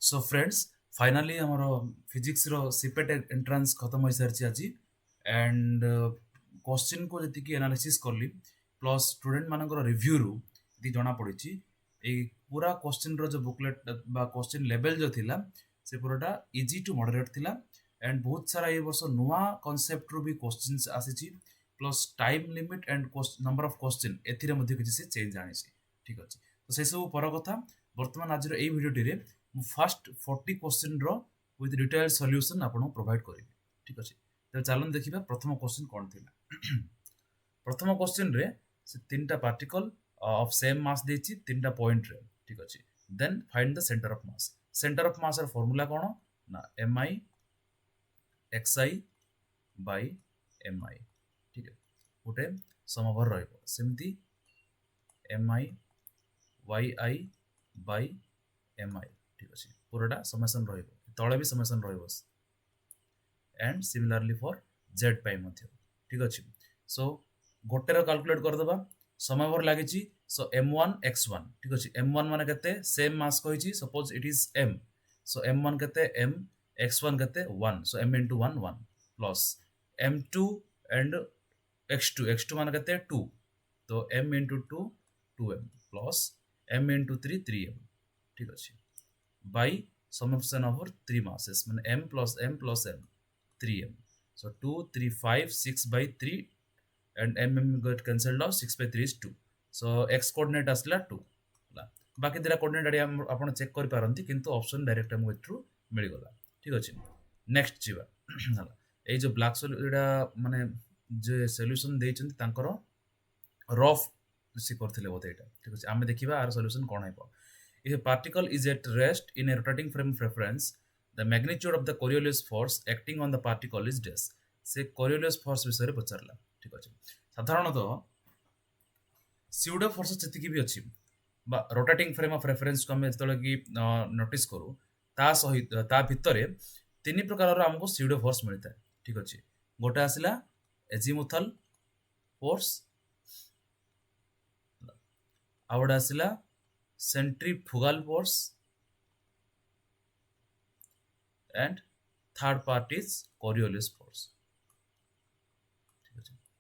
So friends finally हमर physics रो CIPET entrance खत्म हो सारी आज एंड क्वेश्चन को जति एनालिसिस करली प्लस स्टूडेंट मानकर रिव्यू रु ये जना पड़ी पूरा क्वेश्चन रो जो बुकलेट बा क्वेश्चन लेवल जो थिला से पूराटा इजी टू मॉडरेट थिला एंड बहुत सारा ये वर्ष नुआ कांसेप्ट रु भी क्वेश्चंस आसी plus time limit and number of question एथिरे मध्ये किछि से चेंज आनी ठीक अछि तो से सब पर कथा वर्तमान आज ए भिडियोटी रे फर्स्ट 40 क्वेश्चन रो विथ डिटेल सॉल्यूशन आपन प्रोवाइड करिवे ठीक अछि तो चलन देखिबा प्रथम क्वेश्चन कोन थिला प्रथम क्वेश्चन रे से तीनटा पार्टिकल ऑफ सेम मास देछि तीनटा पॉइंट रे ठीक अछि then find the centre of mass र फार्मूला कोन ना mi xi by mi ठीक है गोटे समभर रहइबो सेमती mi yi by mi ठीक अछि पूराटा समेशन रहइबो तळे भी समेशन रहइबो एंड सिमिलरली फॉर z पाई मध्ये ठीक अछि सो गोटे रो कैलकुलेट कर दबा समभर लागिछि सो m1 x1 ठीक अछि m1 माने केते सेम मास कहिछि suppose it is m so m1 केते m x1 केते 1 so m into 1 1 plus m2 and x2 माने केते 2 तो m into 2 2m plus m into 3 3m ठीक अछि बाय समेशन ओवर 3 masses माने m plus m 3m so 2 3 5 6 by 3 and m got cancelled out 6 by 3 is 2 so x coordinate asला 2 बाकी दिरा coordinate आपण check करि पारंती किंतु ऑप्शन डायरेक्ट हम एथ्रू मिल गला ठीक अछि नेक्स्ट जीवा हला ए जो ब्लैक सोल्यूटा माने जे सॉल्यूशन देइछन तांकर रफ से करथिले बोते एटा ठीक अछि आमे देखिबा आर सॉल्यूशन कोन हेबो if a particle is at rest in a rotating frame of reference the magnitude of the Coriolis force acting on the particle is dash से Coriolis force विषय पचारला ठीक अछि साधारणतः pseudo force जति भी अछि बा रोटेटिंग फ्रेम ऑफ रेफरेंस को हम जतले कि नोटिस करू ता सहित ता भितरे तीन प्रकार हमको pseudo force मिलता है ठीक अछि गोटा आसिला एजिमुथल फोर्स आवडा आसिला centrifugal force and third part is Coriolis force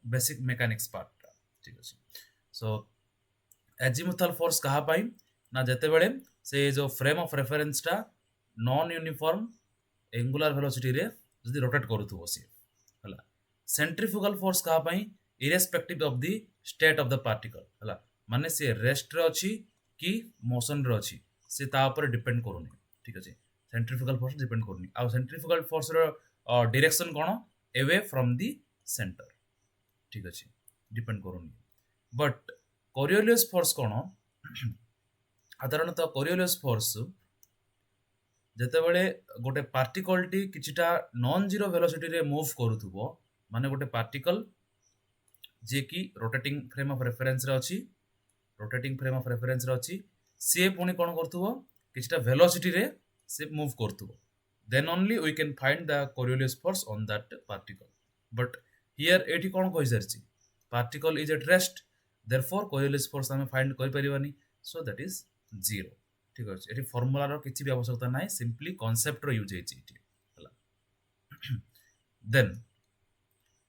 basic mechanics part ठीक अछि so azimuthal force कहा पाई ना जते बेले से जो फ्रेम ऑफ रेफरेंस टा नॉन यूनिफॉर्म एंगुलर वेलोसिटी रे जदी रोटेट करूथबो से हला सेंट्रीफ्यूगल फोर्स कहा पाई irrespective of the state of the particle हला माने से रेस्ट रे अछि कि मोशन रे अछि से ता ऊपर डिपेंड करूनी ठीक अछि सेंट्रीफ्यूगल फोर्स डिपेंड करूनी आ सेंट्रीफ्यूगल फोर्स रो डायरेक्शन कोन अवे फ्रॉम द सेंटर ठीक अछि डिपेंड करूनी बट कोरियोलिस फोर्स कोन साधारणतः कोरियोलिस फोर्स जते बेले गोटे पार्टिकल टी किछिटा नॉन जीरो वेलोसिटी रे मूव करूथबो माने गोटे पार्टिकल जे कि रोटेटिंग फ्रेम ऑफ रेफरेंस रे अछि रोटेटिंग फ्रेम ऑफ रेफरेंस रे अछि से पुनी कोन करथबो किछटा वेलोसिटी रे से मूव करथबो then only we can find the Coriolis force on that particle but here एठी कोन कहि सरछि particle is at rest therefore Coriolis force हम फाइंड करि परिबानी सो दैट इज 0 ठीक अछि एठी फार्मूला रो किछि भी आवश्यकता नै सिंपली कांसेप्ट रो यूज हेछि एठी हला then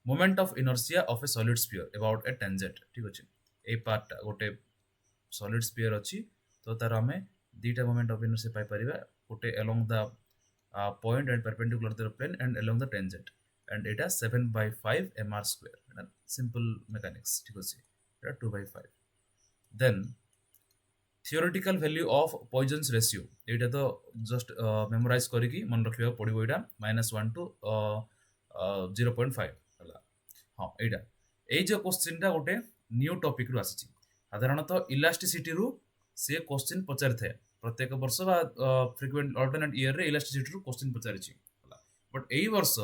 moment of inertia of a solid sphere about a tangent ठीक अछि ए पार्ट गोटे सॉलिड स्फीयर अछि तो तार हमें दीटा मोमेंट ऑफ इनर्शिया पाई परिबा गोटे along the point and perpendicular to the plane and along the tangent and एटा 7/5 mr स्क्वायर एटा सिंपल मैकेनिक्स ठीक अछि एटा 2/5 then theoretical value of Poisson's ratio एटा तो जस्ट मेमोराइज करिकि मन रखिबा पड़िबो एटा -1 to 0.5 हला हां एटा ए जो क्वेश्चन टा गोटे न्यू टॉपिक रु आछि साधारणतः इलास्टिसिटी रु से क्वेश्चन पचार थे प्रत्येक वर्ष बा फ्रीक्वेंट अल्टरनेट ईयर रे इलास्टिसिटी रु क्वेश्चन पचारिछि हला बट एई वर्ष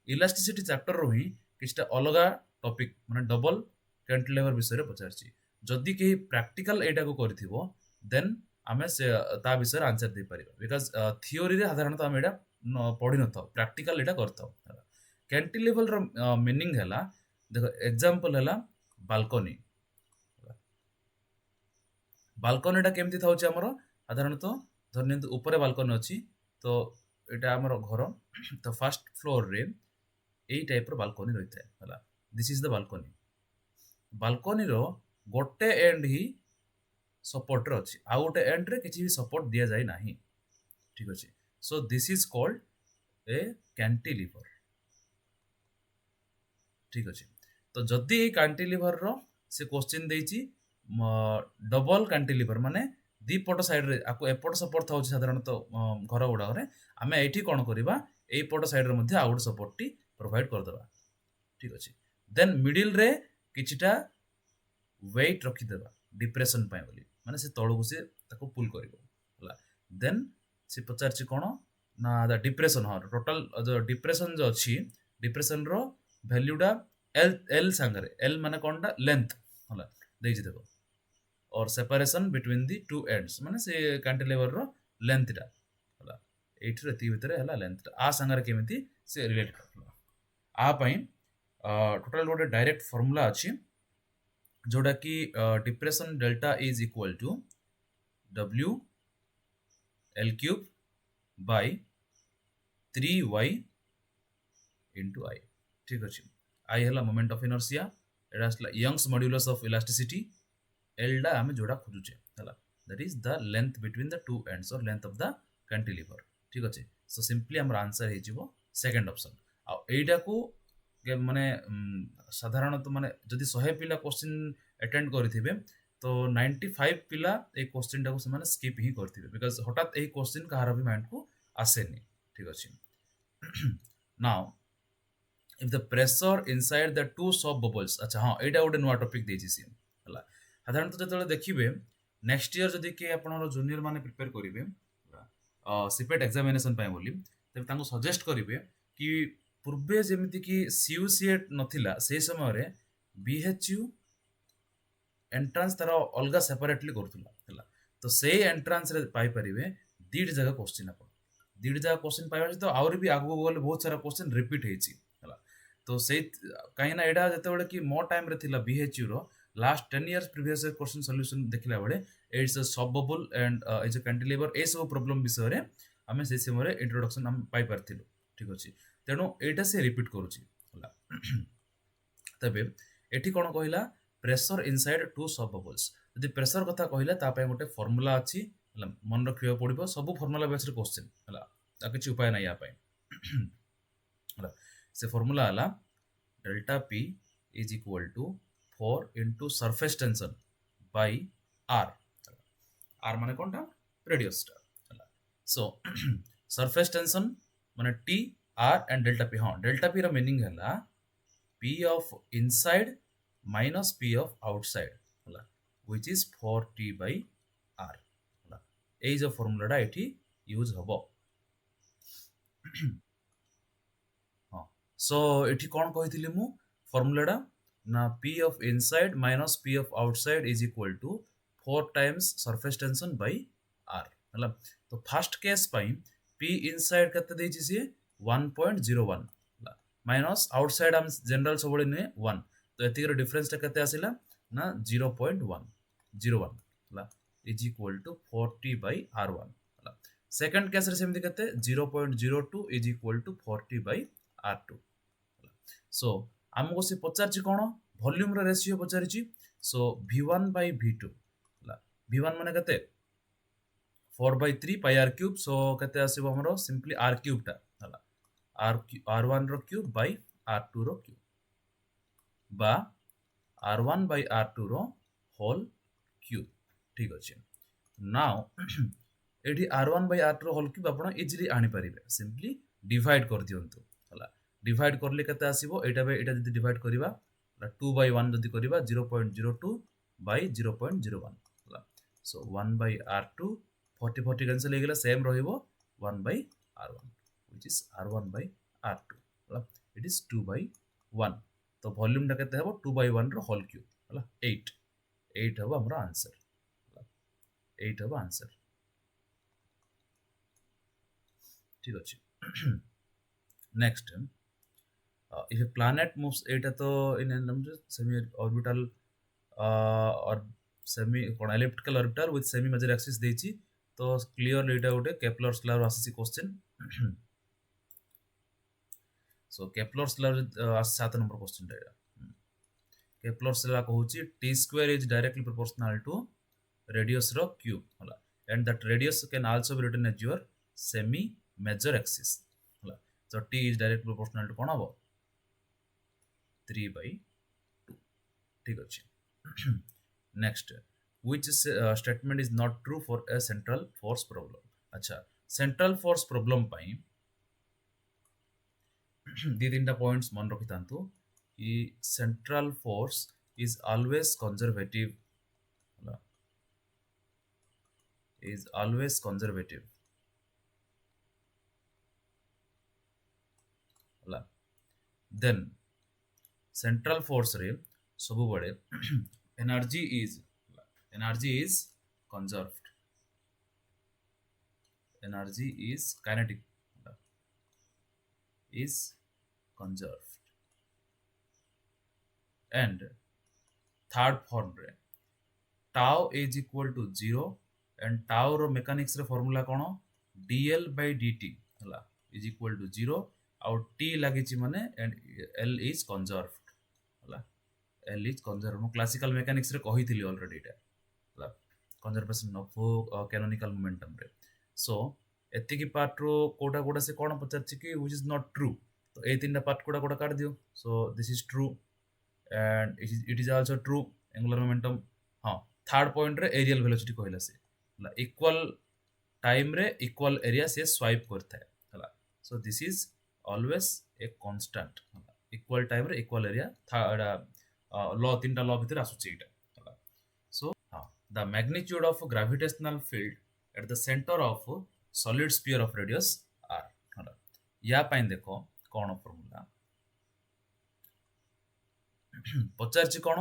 इलास्टिसिटी चैप्टर रो ही किछटा अलगा टॉपिक माने डबल कैंटिलीवर विषय रे पचारिछि जदि के प्रैक्टिकल एटा को करथिबो देन आमे से ता विषय आंसर दे परिबा बिकॉज़ थियोरी रे साधारणतः हम एटा पढि नथौ प्रैक्टिकल एटा करथौ कैंटिलीवर रो मीनिंग हला देखो एग्जांपल हला बालकनी बालकनीटा केमती थाउची हमरो साधारणतः धरनियंतु ऊपर बालकनी अछि तो एटा हमर घर तो फर्स्ट फ्लोर रे एई टाइप रो बालकोनी रहिता है हला this is the balcony balcony रो गोटे एंड ही सपोर्ट रे अछि आ गोटे एंड रे किछि भी सपोर्ट दिया जाय नाही ठीक अछि so this is called a cantilever ठीक अछि तो जदि ए कैंटिलीवर रो से क्वेश्चन देछि डबल कैंटिलीवर माने दी पट साइड रे आको एपट सपोर्ट थाउछि साधारणतः घर गुडा रे आमे एठी कोन करिबा एई पट साइड रे मध्ये आउट सपोर्ट टी प्रोवाइड कर देबा ठीक अछि देन मिडिल रे किछिटा वेट रखि देबा डिप्रेशन पाए बोली माने से तळु से ताको पुल करिवो हला देन से पचारछि कोन ना द डिप्रेशन ह टोटल जो डिप्रेशन जो अछि डिप्रेशन रो वैल्यूडा एल संगरे एल माने कोनटा लेंथ हला देछि देखो और separation between the two ends माने से कैंटिलीवर रो लेंथ टा हला एठी रति भितरे हला लेंथ टा आ संगरे केमिति से रिलेट करला आ पई टोटल गोटे डायरेक्ट फार्मूला अछि जोटा कि depression delta is equal to W L cube by 3y into I ठीक अछि I हला मोमेंट ऑफ इनर्शिया एटा असला Young's modulus of elasticity L डा हमें जोड़ा खोजुचे हला that is the length between the two ends और लेंथ ऑफ द कैंटिलीवर ठीक अछि सो सिंपली हमर आंसर हे जिवो सेकंड ऑप्शन आ एटा को माने साधारणतः माने जदि 100 पिला क्वेश्चन अटेंड करथिबे तो 95 पिला ए क्वेश्चन टाको से माने स्किप ही करथिबे बिकॉज़ हठात ए क्वेश्चन कहार भी माइंड को आसेनी ठीक अछि now if the pressure inside the two soft bubbles अच्छा हां एटा गोटे नुवा टॉपिक देछि सी हला साधारणतः जतले देखिबे नेक्स्ट ईयर जदि के आपनर जूनियर माने प्रिपेयर करिवे सीपेट एग्जामिनेशन पाए बोली तबे तांको सजेस्ट करिवे कि पूर्वे जेमिति कि सीयूसीएट नथिला से समय रे बीएचयू एंट्रेंस तार अलगा सेपरेटली करथुला हला तो से एंट्रेंस रे पाई परिवे दीड जगह क्वेश्चन अपन दीड जगह क्वेश्चन पाइबा तो आउर भी आगु गले बहुत सारा क्वेश्चन रिपीट हेछि हला तो से काहे ना एडा जते बेले कि मो टाइम रे थिला बीएचयू रो last 10 years previous question solution देखिला बेले it's a sub bubble and is a cantilever a sub problem विषय रे हमें से समय रे इंट्रोडक्शन हम पाई परथिलु ठीक अछि तेणु एटा से रिपीट करूची हला तबे एठी कोन कहिला प्रेशर इनसाइड टू सब बबल्स यदि प्रेशर कथा कहिला ता पय गोटे फार्मूला अछि हला मन रखियो पड़िबो सब फार्मूला बेस रे क्वेश्चन हला ता किछ उपाय नै या पय हला से फार्मूला हला delta p is equal to 4 into surface tension by r r माने कोनटा रेडियस टा हला सो surface tension माने t r and delta p हां delta p रा मीनिंग हला p of inside minus p of outside हला which is 4t by r हला ए जो फार्मूला टा एठी यूज हबो हां सो एठी कोन कहिथिली मु फार्मूला टा ना p of inside minus p of outside is equal to 4 times surface tension by r हला तो फर्स्ट केस पई p inside कते देछि से 1.01 हला माइनस आउटसाइड हम जनरल सबले ने 1 तो एतिकर डिफरेंस ता कते आसिला ना 0.101 हला is equal to 40 by r1 हला सेकंड केस रे सेमति कते 0.02 is equal to 40 by r2 सो हमको से पचारछि कोन वॉल्यूम रो रेशियो पचारछि सो v1 by v2 हला v1 माने कते 4/3 pi r cube सो कते आसीबो हमरो सिंपली r cube टा हला r1 रो क्यूब by r2 रो क्यूब बा r1 by r2 रो होल क्यूब ठीक अछि नाउ एडी r1 by r2 रो होल क्यूब आपण इजीली आनी परिबे सिंपली डिवाइड कर दियंतु हला डिवाइड करले कते आसीबो एटा बे एटा जदी डिवाइड करिबा 2 by 1 जदी करिबा 0.02 by 0.01 हला सो 1 by r2 40 40 कैंसिल हे गेला सेम रहिबो 1 by r1 which is r1 by r2 हला इट इज 2 by 1 तो वॉल्यूम टा केते हेबो 2 by 1 रो होल क्यूब हला 8 8 हेबो हमर आंसर हला 8 हेबो आंसर ठीक अछि next if a planet moves eta to in a semi orbital or semi elliptical orbital with semi major axis dechi तो क्लियरली एटा गोटे केप्लर्स लॉ आसी question so Kepler's law 7 number question एटा Kepler's law कहूची t square is directly proportional to radius रो cube होला and that radius can also be written as your semi major axis होला so t is directly proportional to कोन हबो 3/2 ठीक अछि next which statement is not true for a central force problem अच्छा central force problem पाई दी तीन points मन रखि तांतु कि central force is always conservative होला is always conservative होला then central force रे सब बड़े energy is conserved energy is kinetic is conserved and third form रे tau is equal to 0 and tau row mechanics रे formula cone dl by dt हला is equal to 0 और t लागि छि माने and l is conserved हला l is conserved मो classical mechanics रे कहि थिली ऑलरेडी एटा हला कंजर्वेशन ऑफ कैनोनिकल मोमेंटम रे सो एतिकी पार्ट रो कोटा कोटा से कोन पचार छि कि व्हिच इज नॉट ट्रू तो ए तीनटा पार्ट कोटा कोटा काट दियो so this is true and it is also true angular momentum हाँ थर्ड पॉइंट रे एरियल वेलोसिटी कहला से हला इक्वल टाइम रे इक्वल एरिया से स्वाइप करता है हला so this is always a constant हला इक्वल टाइम रे इक्वल एरिया था लॉ तीनटा लॉ भीतर आसुची एटा हला सो हाँ the magnitude of gravitational field at the centre of solid sphere of radius r हला या पाइन देखो कोन फार्मूला पचारछि कोन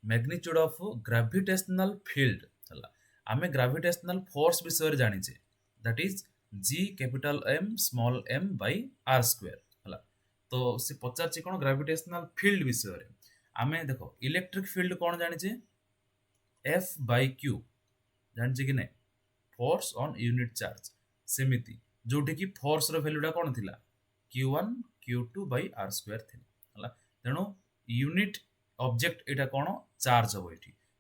मैग्नीट्यूड ऑफ ग्रेविटेशनल फील्ड हला आमे ग्रेविटेशनल फोर्स विषय रे जानि छे that is g capital m small m by r square हला तो से पचारछि कोन ग्रेविटेशनल फील्ड विषय रे आमे देखो इलेक्ट्रिक फील्ड कोन जानि छे f बाय q जानि छे कि नै फोर्स ऑन यूनिट चार्ज सेमिति जोठी कि फोर्स रो वैल्यूटा कोन थिला q1 q2 bye r square थिला हला तेनो यूनिट ऑब्जेक्ट एटा कोन चार्ज हो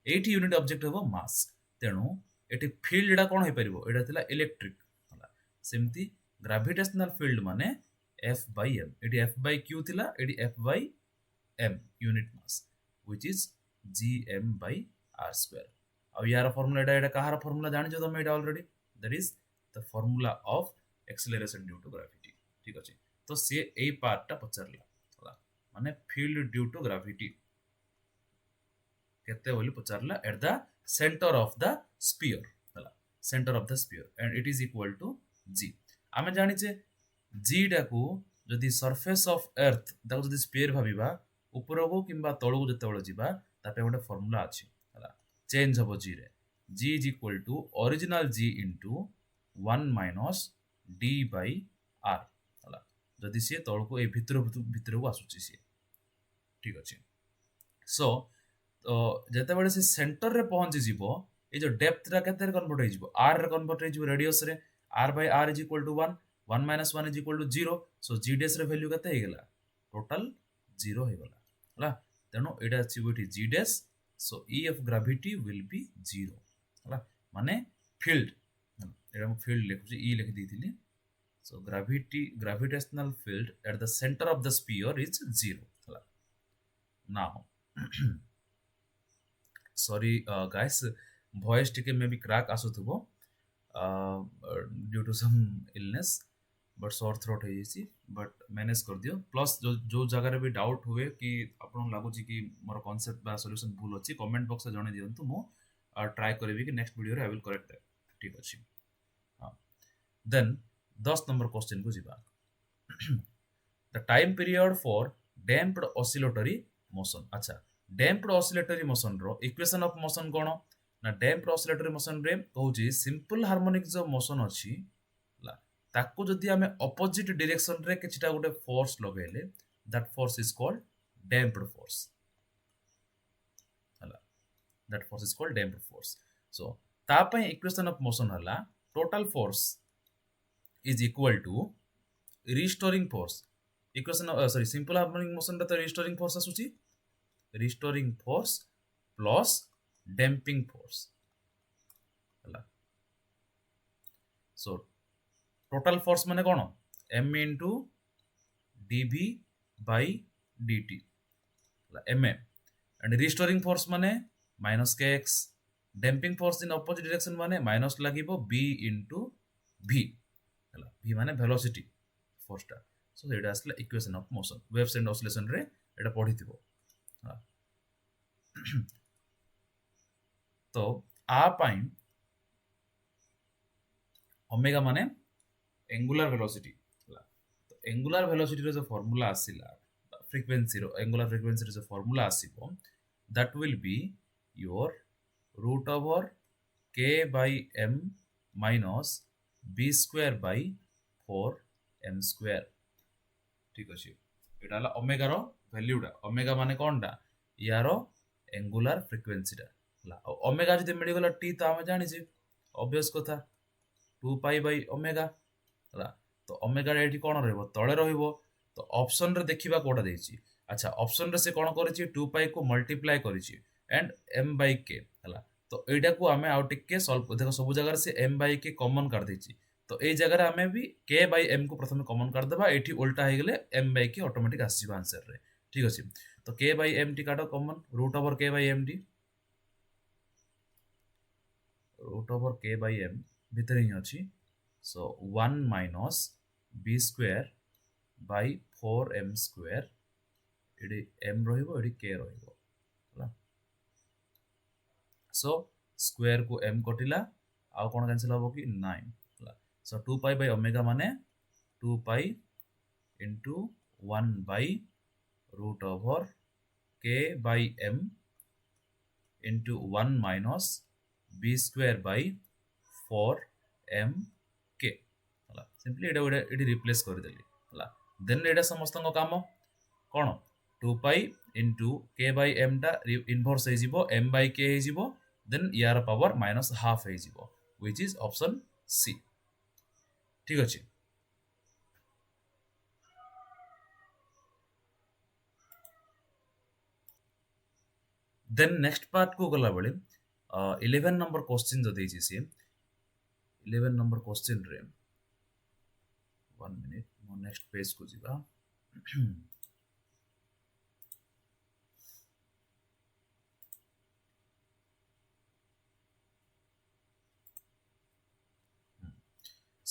एठी यूनिट ऑब्जेक्ट हो मास तेनु एठी फील्ड एटा कोन हे परिबो एटा थिला इलेक्ट्रिक हला सेमति ग्रेविटेशनल फील्ड माने f by m एठी f by q थिला एठी f by m unit mass which is gm by r square अब यार फार्मूला एटा कहार फार्मूला जानि जो तमे एटा already that is the formula of acceleration due to gravity ठीक अछि तो से एई पार्टटा पचरला हला माने फील्ड ड्यू टू ग्रेविटी केते बोली पचारला at the centre of the sphere हला centre of the sphere and it is equal to g आमे जानि छे g डाकू जदी सरफेस ऑफ अर्थ दाकू जदी स्फीयर भाबिबा ऊपर को किंबा तळ को जते बळ जिबा तापे गोटे फार्मूला अछि हला चेंज हबो g रे g is equal to original g into 1 minus d by r हला जदी से तळ को ए भितर को आसुची से ठीक अछि सो तो जते बळे से सेंटर रे पहुंची जिवो ए जो डेप्थ रा केते कन्वर्ट हो जिवो r रे कन्वर्ट हो जिवो रेडियस रे r by r is equal to 1 1 minus 1 is equal to 0 so g dash रे वैल्यू केते हे गेला टोटल 0 हे गेला हला तेनो एडा अछि गोटी g dash so e of gravity will be 0 हला माने फील्ड एडा हम फील्ड लिखु e लिख दिथिली so gravitational field at the centre of the sphere is 0 हला नाउ sorry guys voice टिके मे भी क्रैक आसुथबो due to some illness but sore throat है जी बट मैनेज कर दियो प्लस जो जगह रे भी डाउट हुए कि आपन लागु छी कि मोर कांसेप्ट बा सॉल्यूशन भूल अछि कमेंट बॉक्स में जणे दियंतु मो ट्राई करबी कि नेक्स्ट वीडियो रे आई विल करेक्ट दैट ठीक अछि हां देन 10 नंबर क्वेश्चन को जिबा the time period for damped oscillatory motion अच्छा डैम्प्ड ऑसिलेटरी मोशन रो इक्वेशन ऑफ मोशन कोन ना डैम्प्ड ऑसिलेटरी मोशन रे कहूची सिंपल हार्मोनिक जो मोशन अछि ला ताको जदी हमें ऑपोजिट डायरेक्शन रे किछटा गोटे फोर्स लगेले that force is called damped force हला that force is called damped force so ता पय इक्वेशन ऑफ मोशन हला total force is equal to restoring force equation sorry simple harmonic motion रे तो restoring force आसुची restoring force plus damping force ହେଲା so total force माने कोन m into dv by dt ହେଲା ma and restoring force माने minus kx damping force in opposite direction माने minus लागिबो b into v ହେଲା v माने velocity force टा so एटा आसला equation of motion waves and oscillation रे एटा पढिथिबो तो आ पाइन ओमेगा माने एंगुलर वेलोसिटी होला तो एंगुलर वेलोसिटी रो जो फार्मूला आसिला फ्रीक्वेंसी रो एंगुलर फ्रीक्वेंसी रो जो फार्मूला आसीबो that will be your root over k by m minus b square by 4m square ठीक अछि एटा हला ओमेगा रो वैल्यू टा ओमेगा माने कोनटा यारो एंगुलर फ्रीक्वेंसी टा हला ओमेगा जदि मिल गेला t तो हम जानि छी ऑब्वियस कथा 2 पाई बाय ओमेगा हला तो ओमेगा रे एठी कोन रहबो तळे रहबो तो ऑप्शन रे देखिबा कोटा देछि अच्छा ऑप्शन रे से कोन करिछि 2 पाई को मल्टीप्लाई करिछि एंड m by k हला तो एटा को हमें आउट के सॉल्व देखो सब जगह से m by k कॉमन कर देछि तो ए जगह रे हमें भी k by m को प्रथम कॉमन कर देबा एठी उल्टा हे गेले m by k ऑटोमेटिक आसीबा आंसर रे ठीक अछि तो k by m टी काटो common root over k by m टी root over k by m भीतर ही अछि so 1 minus b square by 4m square एडी m रहिबो एडी k रहिबो हला so square को m कटिला आ कोन कैंसिल होबो कि 9 हला so 2 pi by omega माने 2 pi into 1 by root over k by m into 1 minus b square by 4m k हला सिंपली एडी रिप्लेस कर देली हला देन एडा समस्त काम कोन 2 pi into k by m टा इनवर्स हे जिवो m by k हे जिवो देन यार पावर माइनस हाफ हे जिवो व्हिच इज ऑप्शन सी ठीक अछि देन नेक्स्ट पार्ट को गला बळे 11 नंबर क्वेश्चन जो देछि से 11 नंबर क्वेश्चन रे 1 मिनिट मो नेक्स्ट पेज को जिबा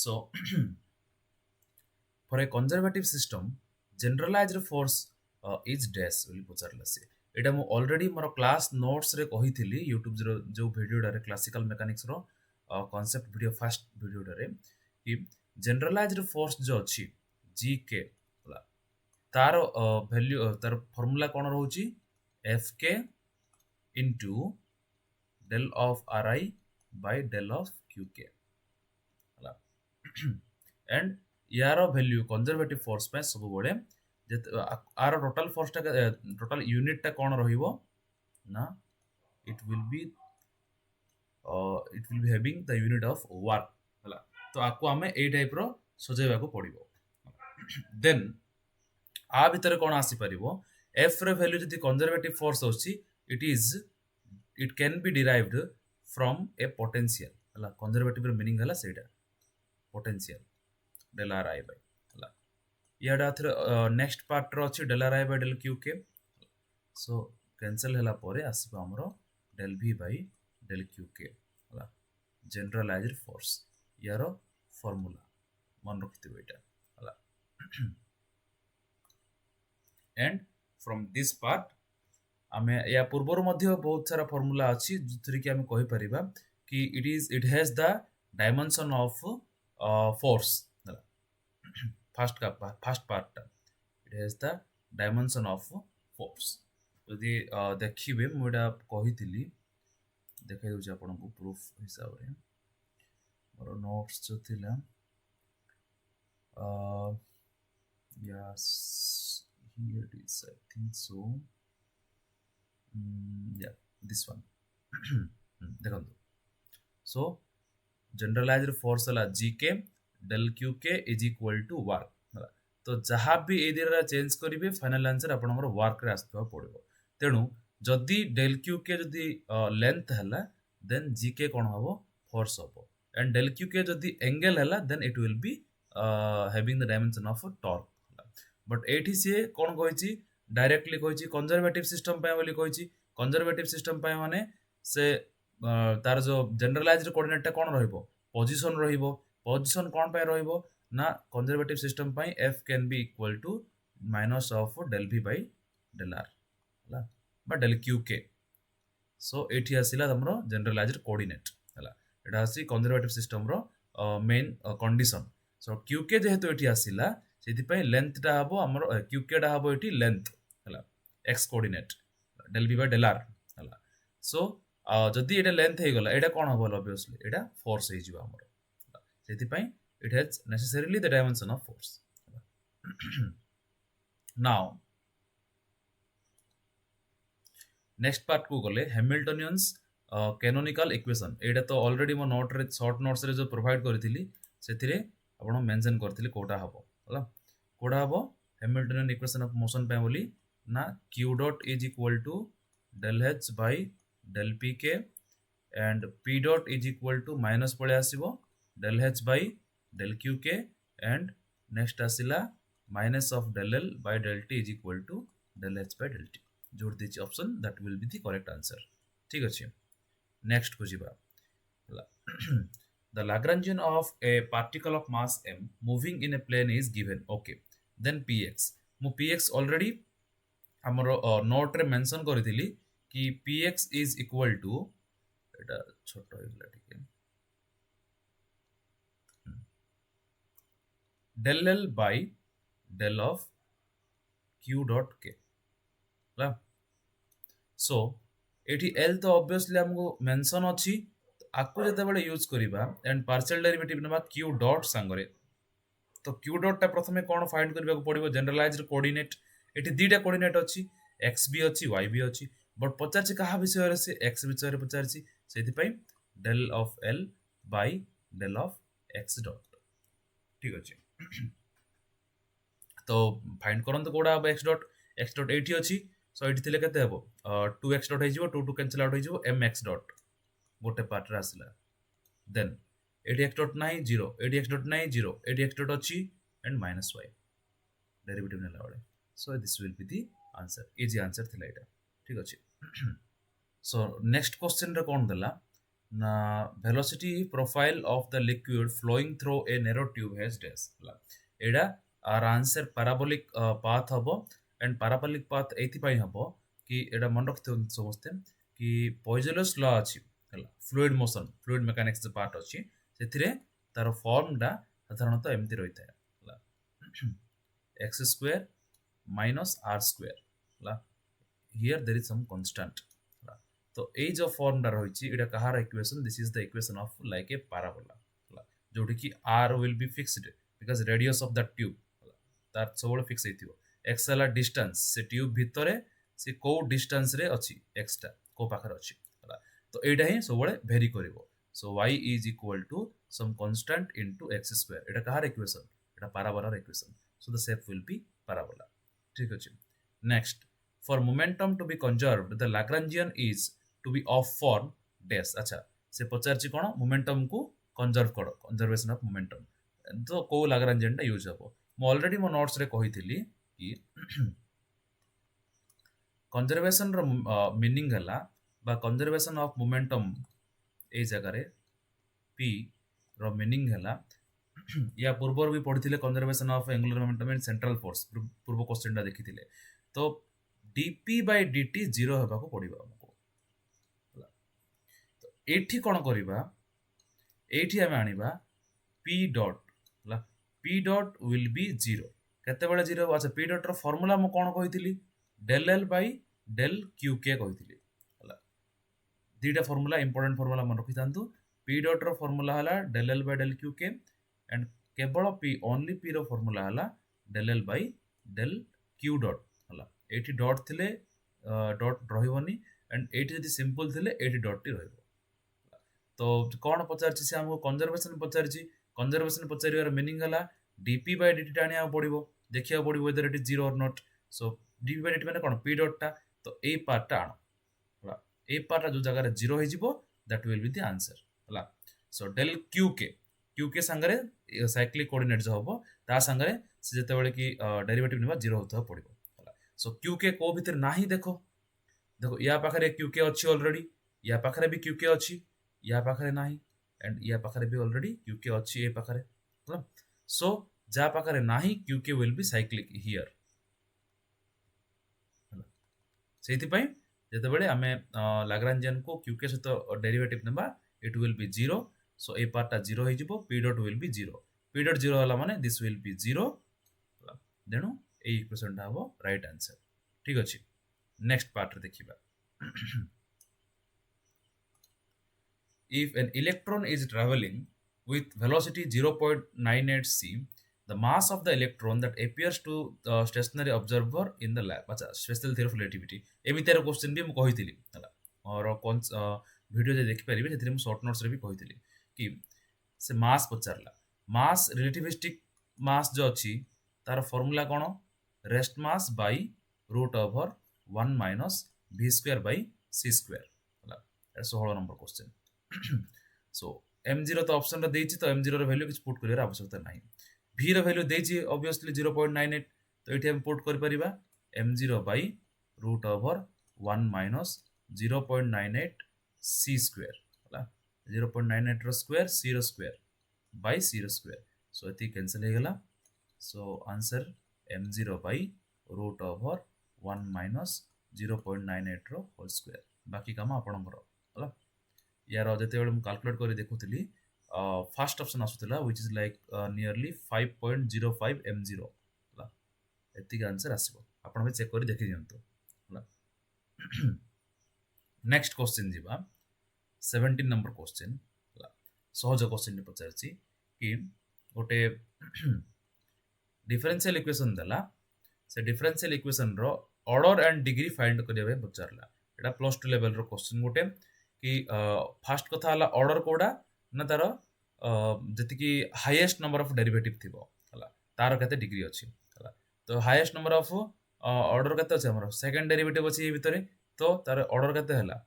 so for a conservative system generalized force is dash will पचारला से एटा मो ऑलरेडी मोर क्लास नोट्स रे कहिथिली YouTube जो वीडियो रे क्लासिकल मैकेनिक्स रो कांसेप्ट वीडियो फर्स्ट वीडियो रे कि जनरलाइज्ड फोर्स जो अछि GK होला तार वैल्यू तार formula cone रहउची FK into del of Ri by del of QK होला एंड यार वैल्यू कंजर्वेटिव फोर्स पे सब बळे आर टोटल फोर्स टा टोटल यूनिट टा कोन रहिबो ना it will be having the unit of work हला तो आको हमें ए टाइप रो सजेबा को पड़िबो देन आ भीतर कोन आसी परिबो f रे वैल्यू जदि कंजर्वेटिव फोर्स होछि it can be derived from a potential हला कंजर्वेटिव रो मीनिंग हला सेटा पोटेंशियल del ri by हला याडा थर नेक्स्ट पार्ट रो अछि del ri by del qk so cancel हला परे आसीबो हमरो del v by del qk हला जनरलाइज्ड फोर्स यारो फार्मूला मन रखितो एटा हला एंड फ्रॉम दिस पार्ट आमे या पूर्वर मध्य बहुत सारा फार्मूला अछि जथरि कि आमे कहि परिबा कि it has the dimension of force first part it has the dimension of force यदि देखिबे मोडा कहितली देखाइ दउ आपन को प्रूफ हिसाब रे मोर नोट्स जो थिला yes here it is I think so yeah this one देखो so जनरलाइज्ड फोर्स हला जीके डेल क्यू के इज इक्वल टू वर्क हला। तो जहाँ भी ए दिरा चेंज करिवे फाइनल आंसर आपनकर वर्क रे आस्तबा पड़िबो। तेणु जदि डेल क्यू के जदि लेंथ हला देन जीके कोन हबो फोर्स हबो एंड डेल क्यू के जदि एंगल हला then it will be having the dimension of torque. But एठी से कोन कहिछि डायरेक्टली कहिछि कंजर्वेटिव सिस्टम पे बोली कहिछि। कंजर्वेटिव सिस्टम पे माने से तार जो जनरलाइज्ड कोऑर्डिनेट टा कोन रहइबो पोजीशन रहइबो। पोजीशन कोन पे रहइबो ना कंजर्वेटिव सिस्टम पे f can be equal to minus of del v by del r हला बा डेल q के। सो एठी आसिला हमरो जनरलाइज्ड कोऑर्डिनेट हला एटा आसी कंजर्वेटिव सिस्टम रो मेन कंडीशन। सो q के जेहेतु एठी आसिला सेति पे लेंथ टा हबो हमरो q के टा हबो एठी लेंथ हला x coordinate del v by del r हला। सो जदि एटा लेंथ हे गला एटा कोन हबो ऑब्वियसली एटा फोर्स हे जिवो हमरो सेति पे it has necessarily the dimension of force. Now next part को गले हैमिल्टनियंस कैनोनिकल इक्वेशन एटा तो ऑलरेडी मो नोट रे शॉर्ट नोट्स रे जो प्रोवाइड करथिली सेथिरे आपण मेंशन करथिली कोटा हबो हला कोटा हबो हैमिल्टनियन इक्वेशन ऑफ मोशन पे बोली ना q dot is equal to del h by del p के and p dot is equal to minus पळे आसीबो del h by del q के एंड नेक्स्ट आसिला minus of del l by del t is equal to del h by del t जोड़ देछि option that will be the correct answer. ठीक अछि next को जिबा the Lagrangian of a particle of mass m moving in a plane is given okay then px मु px already हमरो note रे mention करथिली कि px इज इक्वल टू एटा छोटो होइला ठीक del l by del of q dot k ला। सो एठी l तो ऑब्वियसली हमको मेंशन अछि आकु जते बेले यूज करिबा एंड पार्शियल डेरिवेटिव नबा q डॉट संगरे तो q डॉट ता प्रथमे कोन फाइंड करबा को पड़िबो जनरलाइज्ड कोऑर्डिनेट एठी दीटा कोऑर्डिनेट अछि x भी अछि y भी अछि बट पचारछि कहा विषय रे से x विषय रे पचारछि सेति पई del of l by del of x dot. ठीक अछि तो फाइंड करन तो कोडा x डॉट एठी अछि सो एठी थिले केते हबो 2x डॉट हे जिवो 2 कैंसिल आउट हे जिवो mx डॉट गोटे पार्ट रे आसला देन एठी x डॉट नाही 0 एठी x डॉट नाही 0 एठी x डॉट अछि एंड माइनस y डेरिवेटिव नेला बळे so this will be the answer easy answer थिला एटा। ठीक अछि सो नेक्स्ट क्वेश्चन रे कोन देला ना velocity profile of the liquid flowing through a narrow tube has dash ला एडा आर आंसर पैराबोलिक पाथ हबो एंड पैराबोलिक पाथ एथि पई हबो कि एडा मन रखते समझते कि पॉइजनस लॉ अछि हला फ्लूइड मोशन फ्लूइड मैकेनिक्स जो पार्ट अछि सेथिरे तार फॉर्म डा साधारणतः एमति रहिता है हला x square minus r square हला here there is some constant हला तो ए जो फॉर्म डा रहिछि एडा कहार equation this is the equation of like a parabola हला जोठी कि r will be fixed because radius of the tube हला तार सबले फिक्स हेतिबो x हला डिस्टेंस से ट्यूब भितरे से को डिस्टेंस रे अछि x टा को पाखर अछि हला तो एटा ही सबले वेरी करिवो so y is equal to some constant into x square एटा कहार इक्वेशन एटा parabola equation so the shape will be parabola. ठीक अछि next for momentum to be conserved the Lagrangian is to be of form dash अच्छा से पचारछि कोन momentum को कंजर्व करो कंजर्वेशन ऑफ मोमेंटम तो को लाग्रांजियन टा यूज हबो मो ऑलरेडी मो नोट्स रे कहिथिली कि कंजर्वेशन रो मीनिंग हला बा कंजर्वेशन ऑफ मोमेंटम ए जगह रे p रो मीनिंग हला या पूर्व भी पढ़िथिले conservation of angular momentum and central force पूर्व क्वेश्चन टा देखिथिले तो dp बाय dt 0 हेबा को पड़िबा हमको तो एठी कोन करबा एठी हम आनिबा p डॉट हला p डॉट विल बी 0 केते बेले 0 अच्छा p डॉट रो फार्मूला म कोन कहिथिली del l by del q के कहिथिली हला दीटा फार्मूला इंपोर्टेंट फार्मूला मन रखि थांतु p डॉट रो फार्मूला हला del l by del q के एंड केवल p ओनली p रो फार्मूला हला del l by del q dot हला एठी डॉट थिले डॉट रहिबोनी एंड एठी जदी सिंपल थिले एठी डॉट टी रहिबो तो कौन पचारछि से हमको कंजर्वेशन पचारछि कंजर्वेशन पचारिवार मीनिंग हला dp by dt टा आनिया पड़िबो देखिया पड़िबो whether it is 0 or not so dp by dt माने कोन p डॉट टा तो ए पार्ट टा आनो हला ए पार्ट टा जो जगह रे 0 हो जिवो that will be the answer हला सो डेल क्यू के संगरे साइक्लिक कोऑर्डिनेट जो हबो ता संगरे से जते बेले कि डेरिवेटिव नेबा 0 होता पड़िबो हला सो क्यू के को भीतर नाही देखो देखो या पाखरे क्यू के अछि ऑलरेडी या पाखरे भी क्यू के अछि या पाखरे नाही एंड या पाखरे भी ऑलरेडी क्यू के अछि ए पाखरे हला सो जा पाखरे नाही क्यू के विल बी साइक्लिक हियर हला सेति पई जते बेले हमें लाग्रांजियन को क्यू के सहित डेरिवेटिव नेबा इट विल बी 0 सो ए पार्ट टा 0 हो जिवो p dot will be 0 p dot 0 हला माने दिस विल बी 0 देनु ए इक्वेशन टा हबो राइट आंसर ठीक अछि नेक्स्ट पार्ट रे देखिबा if an electron is traveling with velocity 0.98 c the mass of the electron that appears to the stationary observer in the lab अच्छा special theory of relativity एमितार question भी म कहितली हला और वीडियो जे देखि परिबे जेतरे म शॉर्ट नोट्स रे भी कहितली कि से मास पचारला मास रिलेटिविस्टिक मास जो अछि तार फार्मूला कोन rest mass by root over 1 minus v square by c square हला 16 नंबर क्वेश्चन सो m0 तो ऑप्शन रे देछि तो m0 रो वैल्यू किछ पुट करियर आवश्यकता नाही v रो वैल्यू देछि ऑब्वियसली 0.98 तो एठी हम पुट कर परिबा m0 by root over 1 minus 0.98 c square हला 0.98 रो स्क्वायर c रो स्क्वायर बाय c रो स्क्वायर सो एती कैंसिल हे गेला so answer m0 by root over 1 minus 0.98 रो होल स्क्वायर बाकी काम आपणकर हला यार जते बेले म कैलकुलेट करी देखुतली फर्स्ट ऑप्शन आसुतला which is like nearly 5.05 m0 हला एती आंसर आसीबो आपण भी चेक करी देखि दियंतो हला नेक्स्ट क्वेश्चन जीवा 17 नंबर क्वेश्चन हला सहज क्वेश्चन ने पचारछि कि गोटे डिफरेंशियल इक्वेशन दला से डिफरेंशियल इक्वेशन रो ऑर्डर एंड डिग्री फाइंड करिया पचारला एटा प्लस 2 लेवल रो क्वेश्चन गोटे कि फास्ट कथा हला ऑर्डर कोडा ना तार जति कि हाईएस्ट नंबर ऑफ डेरिवेटिव थिबो हला तार कते डिग्री अछि हला तो हाईएस्ट नंबर ऑफ ऑर्डर कते अछि हमर सेकंड डेरिवेटिव अछि ए भितरे तो तार ऑर्डर कते हला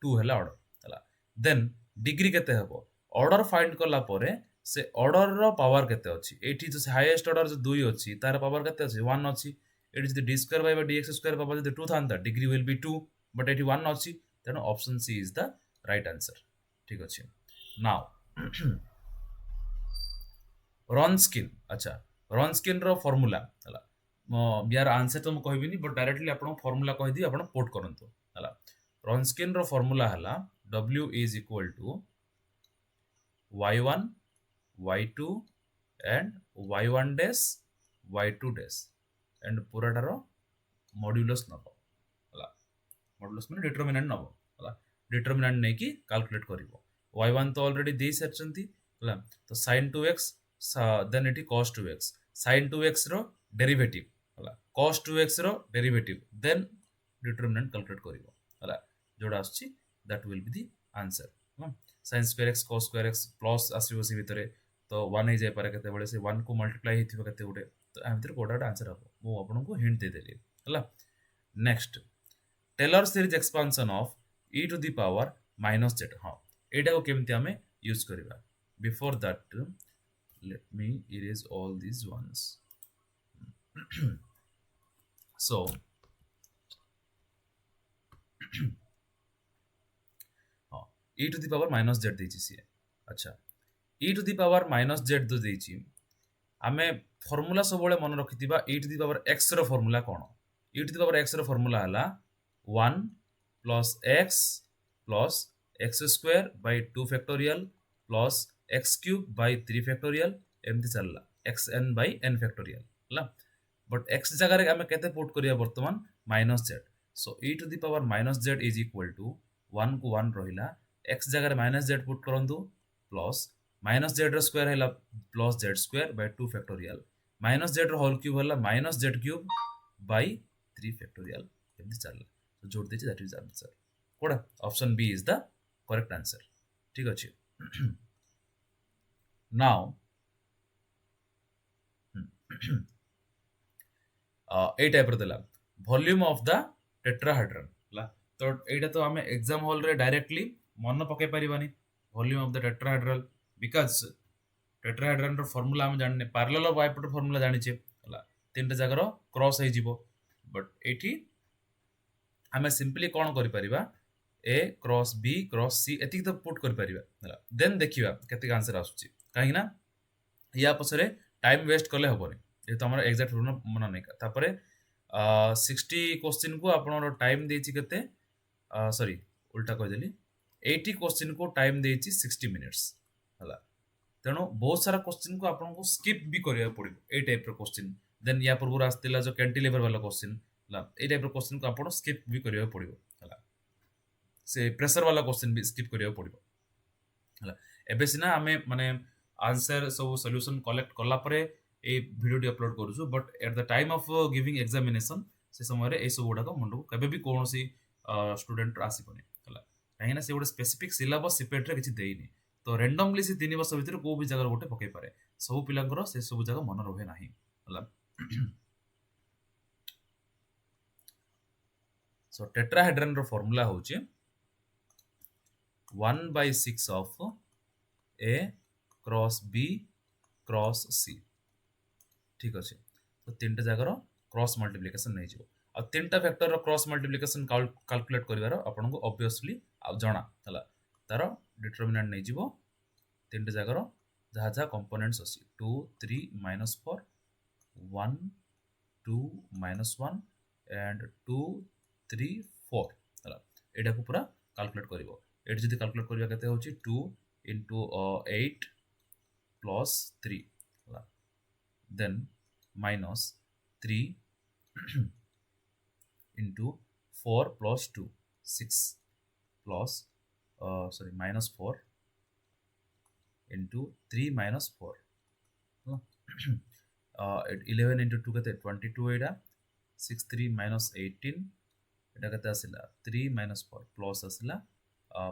2 हला ऑर्डर हला देन डिग्री कते हबो ऑर्डर फाइंड करला परे से ऑर्डर रो पावर कते अछि एठी जो हाईएस्ट ऑर्डर जो 2 अछि तार पावर कते अछि 1 अछि एठी जो d square by dx square power जो 2 थांता डिग्री विल बी 2 बट एटी 1 अछि तेनो option C is the right answer ठीक अछि नाउ रॉन्स्किन अच्छा रॉन्स्किन रो फार्मूला हला यार आंसर तो म कहबिनी बट डायरेक्टली आपण फार्मूला कहि दी आपण पुट करंतो हला रॉन्स्किन रो फार्मूला हला w is equal to y1 y2 and y1 dash y2 dash and पूराटार मॉड्यूलस नबो हला मॉड्यूलस माने डिटरमिनेंट नबो हला डिटरमिनेंट नै कि कैलकुलेट करिवो y1 तो ऑलरेडी दे सरचंती हला तो sin 2x देन इटी cos 2x sin 2x रो डेरिवेटिव हला cos 2x रो डेरिवेटिव देन डिटरमिनेंट कैलकुलेट करिवो हला जोडा आछि that will be the answer sin square x cos square x plus आसीबो से भितरे तो 1 हे जाय पारे कते बळे से 1 को मल्टीप्लाई हेथिबो कते उडे तो आ भितर कोडाटा आंसर हबो मो आपन को हिंट दे देली हला next Taylor series expansion of e to the power minus z हां एटा को केमति हमें यूज करबा before that let me erase all these ones so e to the power minus z देछि से अच्छा e to the power minus z दो देछि आमे फार्मूला सब बळे मन रखितिबा e to the power x रो फार्मूला कोन e to the power x रो फार्मूला हला 1 plus x square by 2 factorial plus x cube by 3 factorial एमति चलला xn by n factorial हला बट x जगह रे आमे केते पुट करिया वर्तमान minus z so e to the power minus z is equal to 1 को 1 रहिला x जगह माइनस z पुट करंतु प्लस माइनस z रो स्क्वायर हैला plus z square by 2 factorial minus z रो होल क्यूब हैला minus z cube by 3 factorial एमति चलला तो जोड़ देछि दैट इज आंसर कोडा option B is the correct answer ठीक अच्छे नाउ ए टाइप देला वॉल्यूम ऑफ द टेट्राहेड्रन ला तो एटा तो आमे एग्जाम हॉल रे डायरेक्टली मन पके परिबानी volume of the tetrahedral because tetrahedron रो फार्मूला हम जानने पैरेलल ऑफ बाइपोटर फार्मूला जानि छे हला तीनटा जगर क्रॉस हे जिवो बट एठी आमे सिंपली कोन करि परिबा ए क्रॉस बी क्रॉस सी एतिक तो पुट करि परिबा हला देन देखिबा केते आंसर आसुची काहे ना या पछरे टाइम वेस्ट करले हबोनी ये तो हमारा एग्जैक्ट रूल मन नहीं का तापरे 60 क्वेश्चन को आपन टाइम देछि केते सॉरी उल्टा कह देली 80 क्वेश्चन को टाइम देछि 60 मिनिट्स हला तेणु बहुत सारा क्वेश्चन को आपन को स्किप भी करिया पड़िबो ए टाइप रो क्वेश्चन देन या पूर्व आस्तिला जो कैंटिलीवर वाला क्वेश्चन हला ए टाइप रो क्वेश्चन को आपन स्किप भी करिया पड़िबो हला से प्रेशर वाला क्वेश्चन भी स्किप करिया पड़िबो हला एबे सिना हमें माने आंसर सब सॉल्यूशन कलेक्ट करला परे ए वीडियो अपलोड करूछु but at the time of giving examination से समय रे ए सब गुडा को मन को कबे भी कोनोसी स्टूडेंट आसी पने हला काहे ना से गोटे स्पेसिफिक सिलेबस सीपेट रे किछि देइनी तो रैंडमली से 3 वर्ष भीतर को भी जगह गोटे पकै पारे सब पिलांकर से सब जगह मन रहे नाही हला सो टेट्राहेड्रन रो फार्मूला होचे 1/6 of A cross B cross C ठीक अच्छे तो 3टा जगार क्रॉस मल्टीप्लिकेशन नहीं जीवो आ 3टा फैक्टर रो क्रॉस मल्टीप्लिकेशन कैलकुलेट करिवार आपन को ऑब्वियसली आ जणा हला तार डिटरमिनेंट नहीं जीवो 3टा जगार जहा जहा कंपोनेंट्स अछि 2 3 -4 1 2 -1 एंड 2 3 4 हला एटा को पूरा कैलकुलेट करिवो एट जदी कैलकुलेट करिया केते होछि 2 8 प्लस 3 हला then minus 3 into 4 plus 2 6 plus sorry minus 4 into 3 minus 4 11 into 2 kete 22 एटा 6 3 minus 18 एटा कते आसिला 3 minus 4 plus आसिला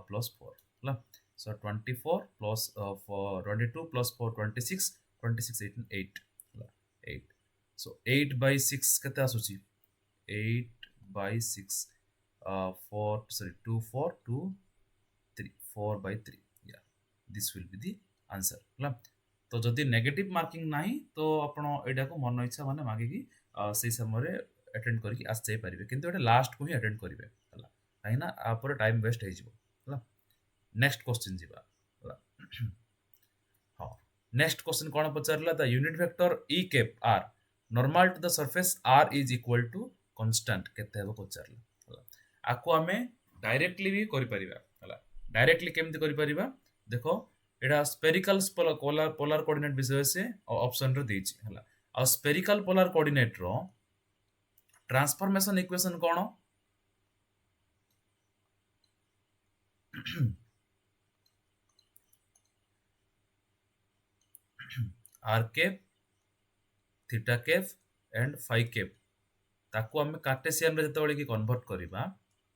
plus 4 हला so 24 plus 22 plus 4 26 26 18 8 8 so 8/6 kete asuchi 8/6 4 sorry 2 4 2 3 4/3 yeah this will be the answer हला तो जदि नेगेटिव मार्किंग नाही तो आपण एटा को मन इच्छा माने मागे की से समय रे अटेंड करके आस जाई परिबे किंतु एटा लास्ट को ही अटेंड करिवे हला काहेना आ पर टाइम वेस्ट हे जिवो हला नेक्स्ट क्वेश्चन जिबा हला हां नेक्स्ट क्वेश्चन कोन पचारला the unit vector e cap r normal to the surface r is equal to constant केते हेबो पचारला हला आको हमें डायरेक्टली भी करि परिबा हला डायरेक्टली केमति करि परिबा देखो एडा स्फेरिकल पोलर कोऑर्डिनेट विषय से ऑप्शन रे देछि हला आ स्फेरिकल पोलर कोऑर्डिनेट रो ट्रांसफॉर्मेशन इक्वेशन कोन r cap theta cap and phi cap ताको हमें कार्टेशियन रे जतबेले की कन्वर्ट करबा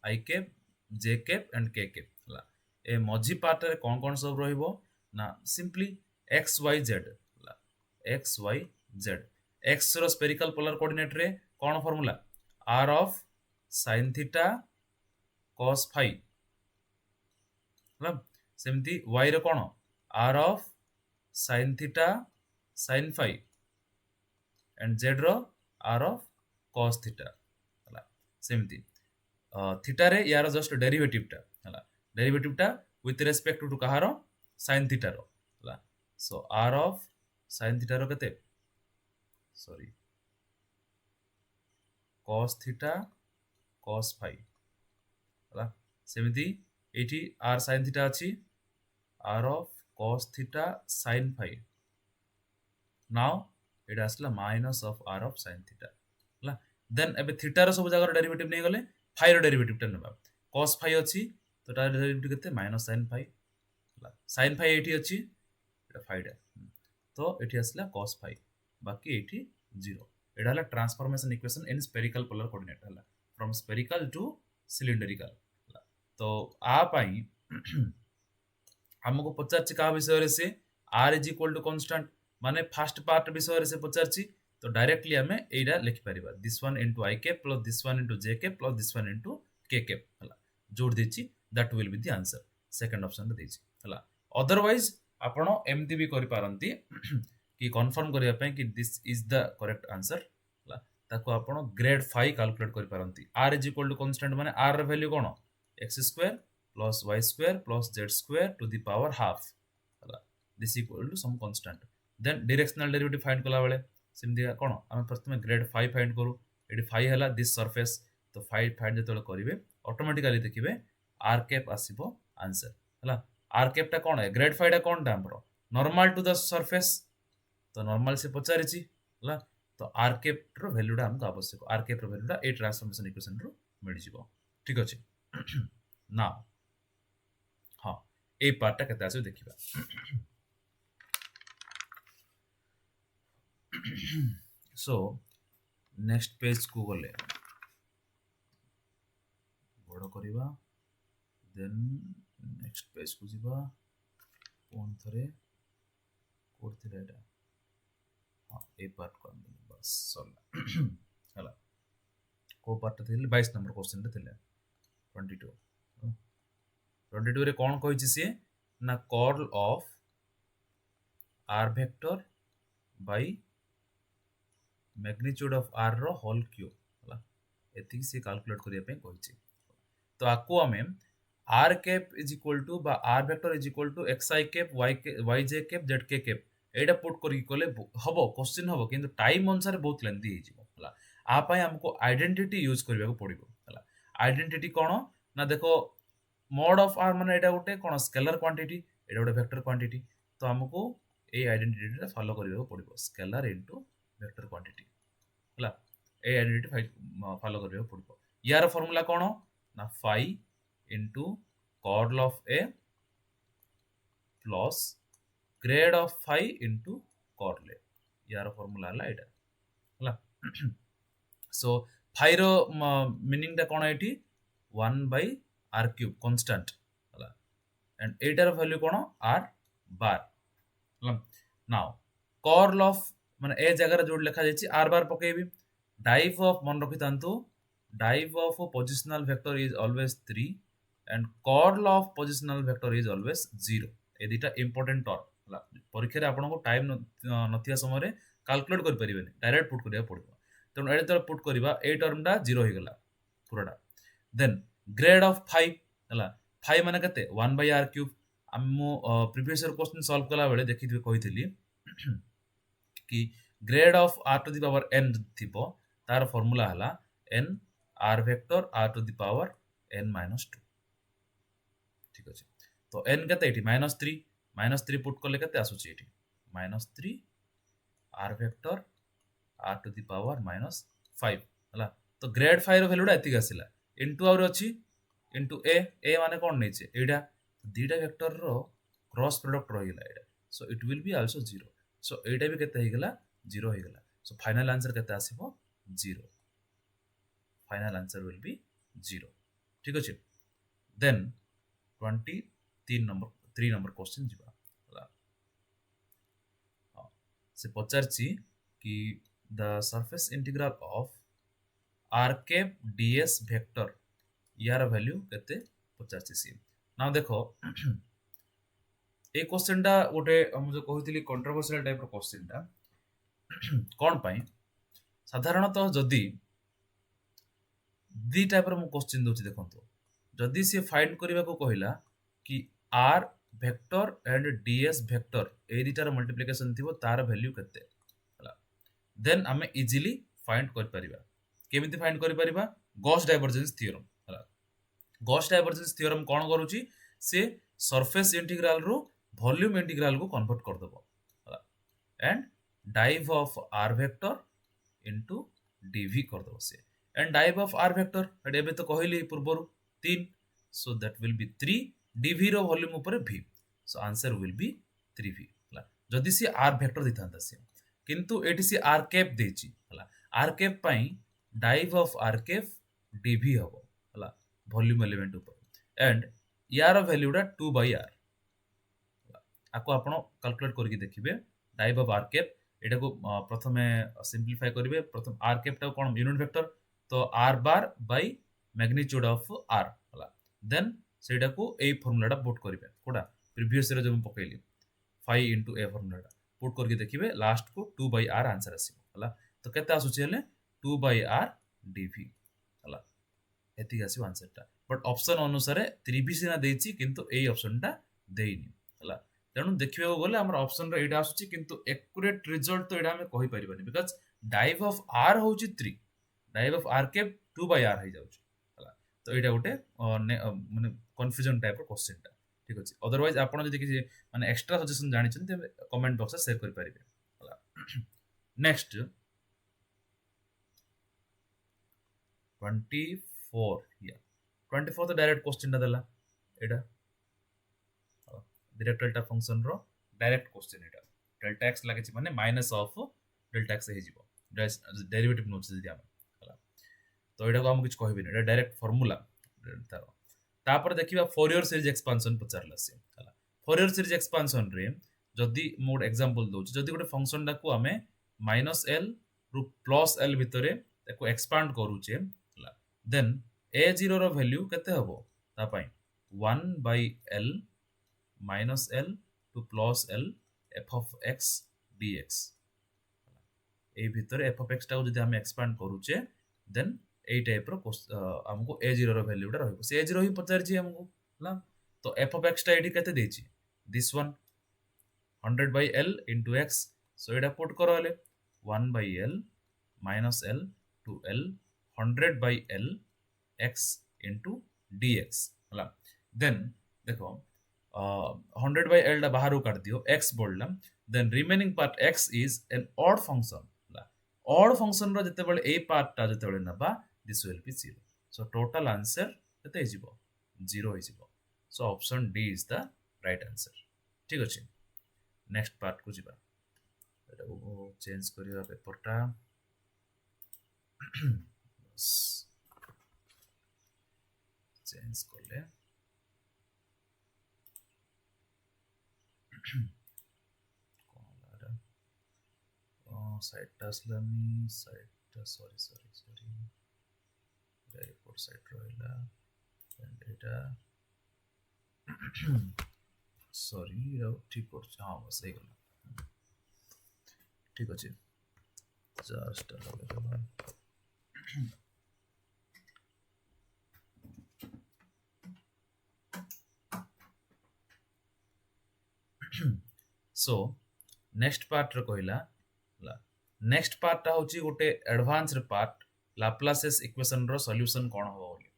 i cap j cap and k cap हला ए मझी पार्ट रे कोन सब रहइबो ना सिंपली x y z हला x y z x रो स्फेरिकल पोलर कोऑर्डिनेट रे कोन formula r of sin theta cos phi हला सेमती y रे कोन r of sin theta sin phi and z रो r of cos theta हला सेमती थीटा रे यार जस्ट डेरिवेटिव टा हला डेरिवेटिव टा विथ रिस्पेक्ट टू कहारो sin थीटा रो हला so r of sin theta रो कते sorry cos theta cos phi हला सेमती एठी r sin थीटा अछि r of cos theta sin phi now it आसला minus of r of sin theta हला देन एबे थीटा रो सब जगह डेरिवेटिव नै गले फाई रो डेरिवेटिव टा नेबा cos phi अछि तो ता डेरिवेटिव केते माइनस sin phi हला sin phi एठी अछि एटा फाई टा तो एठी आसला cos phi बाकी एठी 0 एटा हला transformation equation in spherical polar coordinate हला फ्रॉम स्फेरिकल टू सिलिंड्रिकल हला तो आ पई हमको पचार क्या विषय से R is equal to constant माने फर्स्ट पार्ट विषय से पचार तो डायरेक्टली आम एटा लिखिपर this one into I cap plus this one into J cap plus this one into K cap है जोड़ देछि that will be the answer second option रे है अदरवाइज आपण एमती भी करि पारंती कि कंफर्म करिया पे कि this is the correct answer ताको आपण ग्रेड 5 कैलकुलेट करि पारंती r is equal to constant माने r रे वैल्यू कोन x square plus y square plus z square to the power half this equal to some constant then directional derivative find कला बेले सिमदी कोन हम प्रथम ग्रेड 5 फाइंड करू एडी 5 हला this surface तो 5 फाइंड जेतले करिवे ऑटोमेटिकली देखिबे r कैप आसीबो आंसर हला r cap टा कोन है ग्रेड 5 टा कोन टा हमरो नॉर्मल टू द सरफेस तो नॉर्मल से पचारिछि हला तो r कैप रो वैल्यूटा हमको आवश्यक r कैप रो वैल्यूटा ए ट्रांसफॉर्मेशन इक्वेशन रो मिल जिवो ठीक अछि नाउ हां ए पार्ट टा केते आसे देखिबा सो नेक्स्ट पेज को गले बड़ करबा देन नेक्स्ट पेज को जीवा कोन थरे कोरथिला एटा हां ए पार्ट को हम बस सरला हला को पार्ट थिले 22 नंबर क्वेश्चन रे थिले 22 रे कोन कहिछि से ना curl of r vector by magnitude of r रो होल क्यूब हला एथि से कैलकुलेट करिया पे कहिछि तो आको हमें r cap is equal to बा r vector is equal to xi cap yj cap zk cap एटा पुट करी कोले हबो क्वेश्चन हबो किंतु टाइम अनुसार बहुत लेंथी हे जिवो हला आ पय हमको आइडेंटिटी यूज करबा को पड़िबो हला आइडेंटिटी कोन ना देखो मोड ऑफ r माने एटा गोटे कोन स्केलर क्वांटिटी एटा गोटे वेक्टर क्वांटिटी तो हमको ए आइडेंटिटी फॉलो करबा को पड़िबो स्केलर इनटू वेक्टर क्वांटिटी हला ए आइडेंटिटी फॉलो करबा को पड़िबो यार फार्मूला कोन ना phi into curl of a plus grade of phi into curl a यार फार्मूला हला एटा हला सो phi रो मीनिंग ता कोन एठी 1 by r cube constant हला एंड एटार वैल्यू कोन r बार हला नाउ कर्ल ऑफ माने ए जगह रे जोड लिखा जायछि r बार पकेबी डाइव ऑफ मन रखि तांतु div of positional vector is always 3 and curl of positional vector is always 0 ए दिटा इंपोर्टेंट टर्म हला परीक्षा रे आपन को टाइम नथिया समय रे कैलकुलेट कर परिबेनी डायरेक्ट पुट करिया पड़िबो त एडे तो पुट करबा ए टर्म टा 0 हो गेला पूराटा देन ग्रेड ऑफ 5 हला 5 माने कते 1 by r क्यूब हम प्रीवियस ईयर क्वेश्चन सॉल्व कला बेले देखिथिबे कहितली कि grad of r to the power n थिबो तार फार्मूला हला n r vector r to the power n -2 ठीक अछि तो n कते एठी -3 पुट करले कते आसुची एठी -3 r vector r to the power -5 हला तो ग्रेड 5 रो वैल्यूटा एतिक आसिला इनटू और अछि इनटू a माने कोन नै छै एडा दीटा वेक्टर रो क्रॉस प्रोडक्ट रहिला एडा so it will be also 0 सो एडा भी केते हे गेला 0 हो गेला सो फाइनल आंसर केते आसीबो 0 फाइनल आंसर विल बी 0 ठीक अछि देन 3 नंबर क्वेश्चन जीवा हला से पचारछि कि the surface integral of r cap ds vector यार वैल्यू केते पचारछि सी ना देखो ए क्वेश्चन टा गोटे हम जो कहितली कंट्रोवर्शियल टाइप रो क्वेश्चन टा कोन पई साधारणतः जदी दी टाइप रो क्वेश्चन दोछि देखंतो जदी से फाइंड करबा को कहिला कि r vector and ds vector ए दिटार मल्टीप्लिकेशन थिबो तार वैल्यू केते हला देन हमें इजीली फाइंड कर परिबा केमिति फाइंड कर परिबा गॉस डाइवर्जेंस थ्योरम हला गॉस डाइवर्जेंस थ्योरम कोन करूची से सरफेस इंटीग्रल रो वॉल्यूम इंटीग्रल को कन्वर्ट कर दबो हला and div of r vector into dv कर दबो से and div of r vector एबे तो कहली पूर्वरु 3 so that will be 3 dv रो वॉल्यूम ऊपर v so answer will be 3v हला जदी से r वेक्टर दिथांता से किंतु एटी से r कैप देची हला r कैप पई dive of r cap dv हबो हला वॉल्यूम एलिमेंट ऊपर एंड यार वैल्यूटा 2/r आपको आपण कैलकुलेट करके देखिए टाइप ऑफ आर कैप एटा को प्रथमे सिंपलीफाई करिवे प्रथम आर कैप टा कोन यूनिट वेक्टर तो r bar bye magnitude of r हला देन सेटा को ए फार्मूलाटा पुट करिवे कोडा प्रीवियस रे जो हम पकेली 5 into a फार्मूलाटा पुट करके देखिए लास्ट को 2/r आंसर आसीबो हला तो केते आसुची हेले 2/r dv हला एति आसीबो आंसर टा बट ऑप्शन अनुसार त्रिभुज ना देछि किंतु ए ऑप्शन टा देइनी हला तेणु देखा गले आम ऑप्शन रे आसुची किंतु एक्यूरेट रिजल्ट तो एटा हम कहि परिबानी बिकॉज डाइव ऑफ r होची 3 डाइव ऑफ r के 2/r हो जाउची हला तो एटा गोटे माने कंफ्यूजन टाइप रो क्वेश्चन टा ठीक अछि अदरवाइज आपण जदि कि माने एक्स्ट्रा सजेशन जानि छन ते कमेंट बॉक्स रे शेयर करि परिबे हला नेक्स्ट 24 या 24 तो डायरेक्ट क्वेश्चन टा देला एटा डायरेक्ट डेल्टा फंक्शन रो डायरेक्ट क्वेश्चन एटा डेल्टा x लागे छि माने माइनस ऑफ डेल्टा x हे जिवो डेरिवेटिव नोच जदि हम हला तो एटा को हम किछ कहबे एटा डायरेक्ट फार्मूला तार तापर देखिबा फोरियर सीरीज एक्सपेंशन पचारला से हला फोरियर सीरीज एक्सपेंशन रे जदि मोड एग्जांपल दोछ जदि गोटे फंक्शन टा को हमें -l रु +l भितरे ताको एक्सपांड करूचे हला देन a0 रो वैल्यू केते हबो ता पई 1/l minus l to plus l f of x dx ए भितर f of x टा जदि हम एक्सपांड करूचे देन ए टाइप रो हमको a0 रो वैल्यू टा रहबो से a0 ही पचार छी हमको हला तो f of x टा एठी केते देछि this one 100/l into x सो एटा पुट करो ले 1/l minus l to l 100/l x into dx हला देन देखो 100/l टा बाहर काट दियो x बोलला then remaining part x is an odd function odd function रो जते बेले ए पार्ट टा जते बेले नबा this will be 0 so total answer केते हिजिबो 0 हिजिबो so option D is the right answer ठीक अछि नेक्स्ट पार्ट को जिबा एटा को चेंज करिया पेपर टा चेंज करले site Aslani site sorry report site रहला एंड एटा सॉरी ठीक कर हां बस हे गला ठीक अछि जस्ट लगे सो नेक्स्ट पार्ट रे कहला नेक्स्ट पार्ट टा होची गोटे एडवांस रे पार्ट लाप्लासेस इक्वेशन रो सॉल्यूशन कोन हो बोली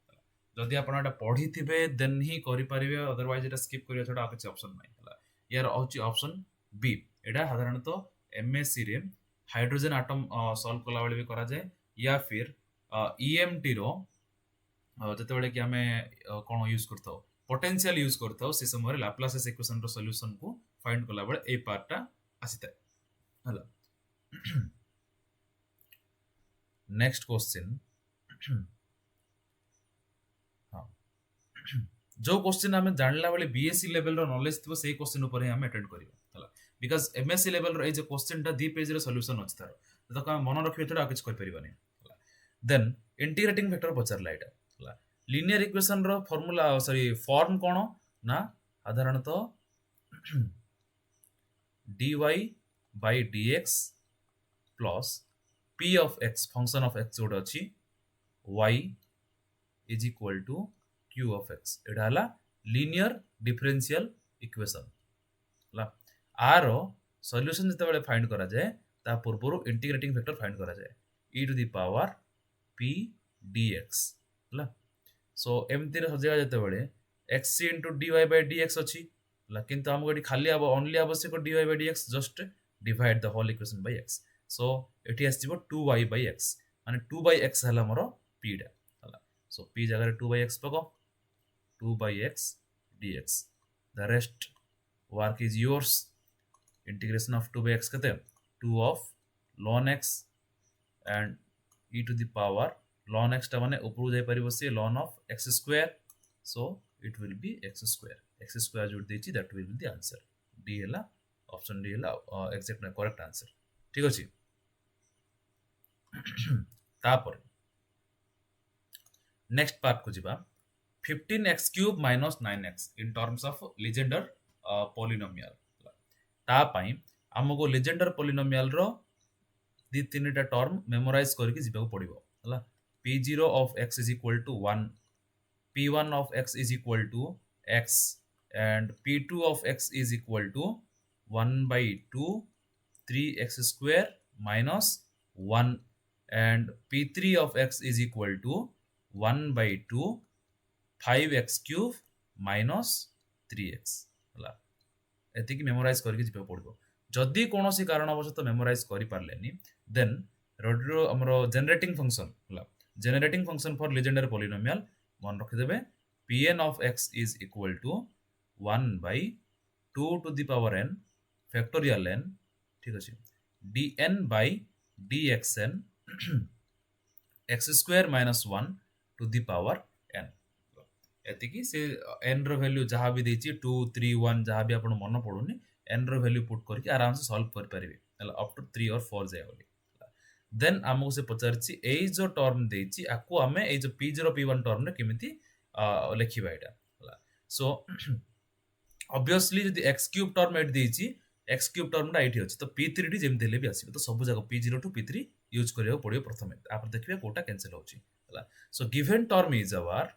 जदि आपण एटा पढी थिबे देन ही करि परिबे अदरवाइज एटा स्किप करिया छोटा किछ ऑप्शन नै हला यार होची ऑप्शन बी एटा साधारणतः एमएससी रे हाइड्रोजन एटम सॉल्व कला बेले भी करा जाय या फिर ईएमटी रो जते बेले कि हमें कोन यूज करथौ पोटेंशियल यूज करथौ से समय लाप्लासेस इक्वेशन रो सॉल्यूशन को फाइंड कला बेले ए पार्ट टा आसीता हला नेक्स्ट क्वेश्चन हां जो क्वेश्चन हमें जानला बेले बीएससी लेवल रो नॉलेज थबो सेही क्वेश्चन ऊपर हम अटेंड करिबा हला बिकॉज़ एमएससी लेवल रो ए जो क्वेश्चन टा दी पेज रो सॉल्यूशन अछि तार तो हम मन रखियो थोड़ा किछ कर परिबानी हला देन इंटीग्रेटिंग फैक्टर पचारला एटा हला लीनियर इक्वेशन रो फार्मूला सॉरी फॉर्म कोन ना साधारणतः dy by dx plus p of x function of x जोड अछि y is equal to q of x एटा हला लीनियर डिफरेंशियल इक्वेशन हला आर सॉल्यूशन जते बेले फाइंड करा जाय ता पूर्वरु इंटीग्रेटिंग फैक्टर फाइंड करा जाय e to the power p dx हला सो एमती रे सजेगा जते बेले x into dy by dx अछि हला किंतु हमको एटी खाली अब ओनली आवश्यक dy by dx just divide the whole equation by x सो एटी आसीबो 2y by x माने 2 by x हला मोर p डा हला सो p जगह रे 2 by x पको 2 by x dx the rest work is yours integration of 2 by x कते 2 of ln x and e to the power ln x टा माने ऊपर जाय परिबो से ln of x square so it will be x square जो देछि that will be the answer. D हला option D हला एग्जैक्ट करेक्ट आंसर ठीक अछि तापर नेक्स्ट पार्ट को जिबा 15x³ minus 9x in terms of legendar polynomial ता पई हमको legendar polynomial रो दी तीनटा टर्म मेमोराइज करके जिबाको पड़िबो हला p0 of x is equal to 1 p1 of x is equal to x and p2 of x is equal to 1 by 2 3x square minus 1 and p3 of x is equal to 1 by 2 5x cube minus 3x हला एतिकी memorise करके जिबा पड़िबो जदि कोनोसी कारणवशत memorise करि पारलेनी then रोडरो हमरो generating function हला generating function for Legender polynomial मन रखि देबे pn of x is equal to 1 by 2 to the power n factorial n ठीक अछि dn by dxn x square minus 1 to the power n एतिकी से n रो value जहाँ भी देछि 2 3 1 जहाँ भी आपण मन पड़ुनी n रो वैल्यू पुट करके आराम से सॉल्व कर परिबे हला अप टू 3 और 4 जाय बोली देन हमको से पचारछि ए जो टर्म देछि आको हमें ए जो p0 p1 टर्म रे केमिति लिखिबा एटा हला सो ऑब्वियसली जदी x³ टर्म एट देछि x³ टर्म रा एठी अछि तो p3 डी जेम देले भी आसीबो तो सब जगह p0 टू p3 यूज करियो पड़ियो प्रथमे आप देखिबे कोटा कैंसिल होछि हला so given term is our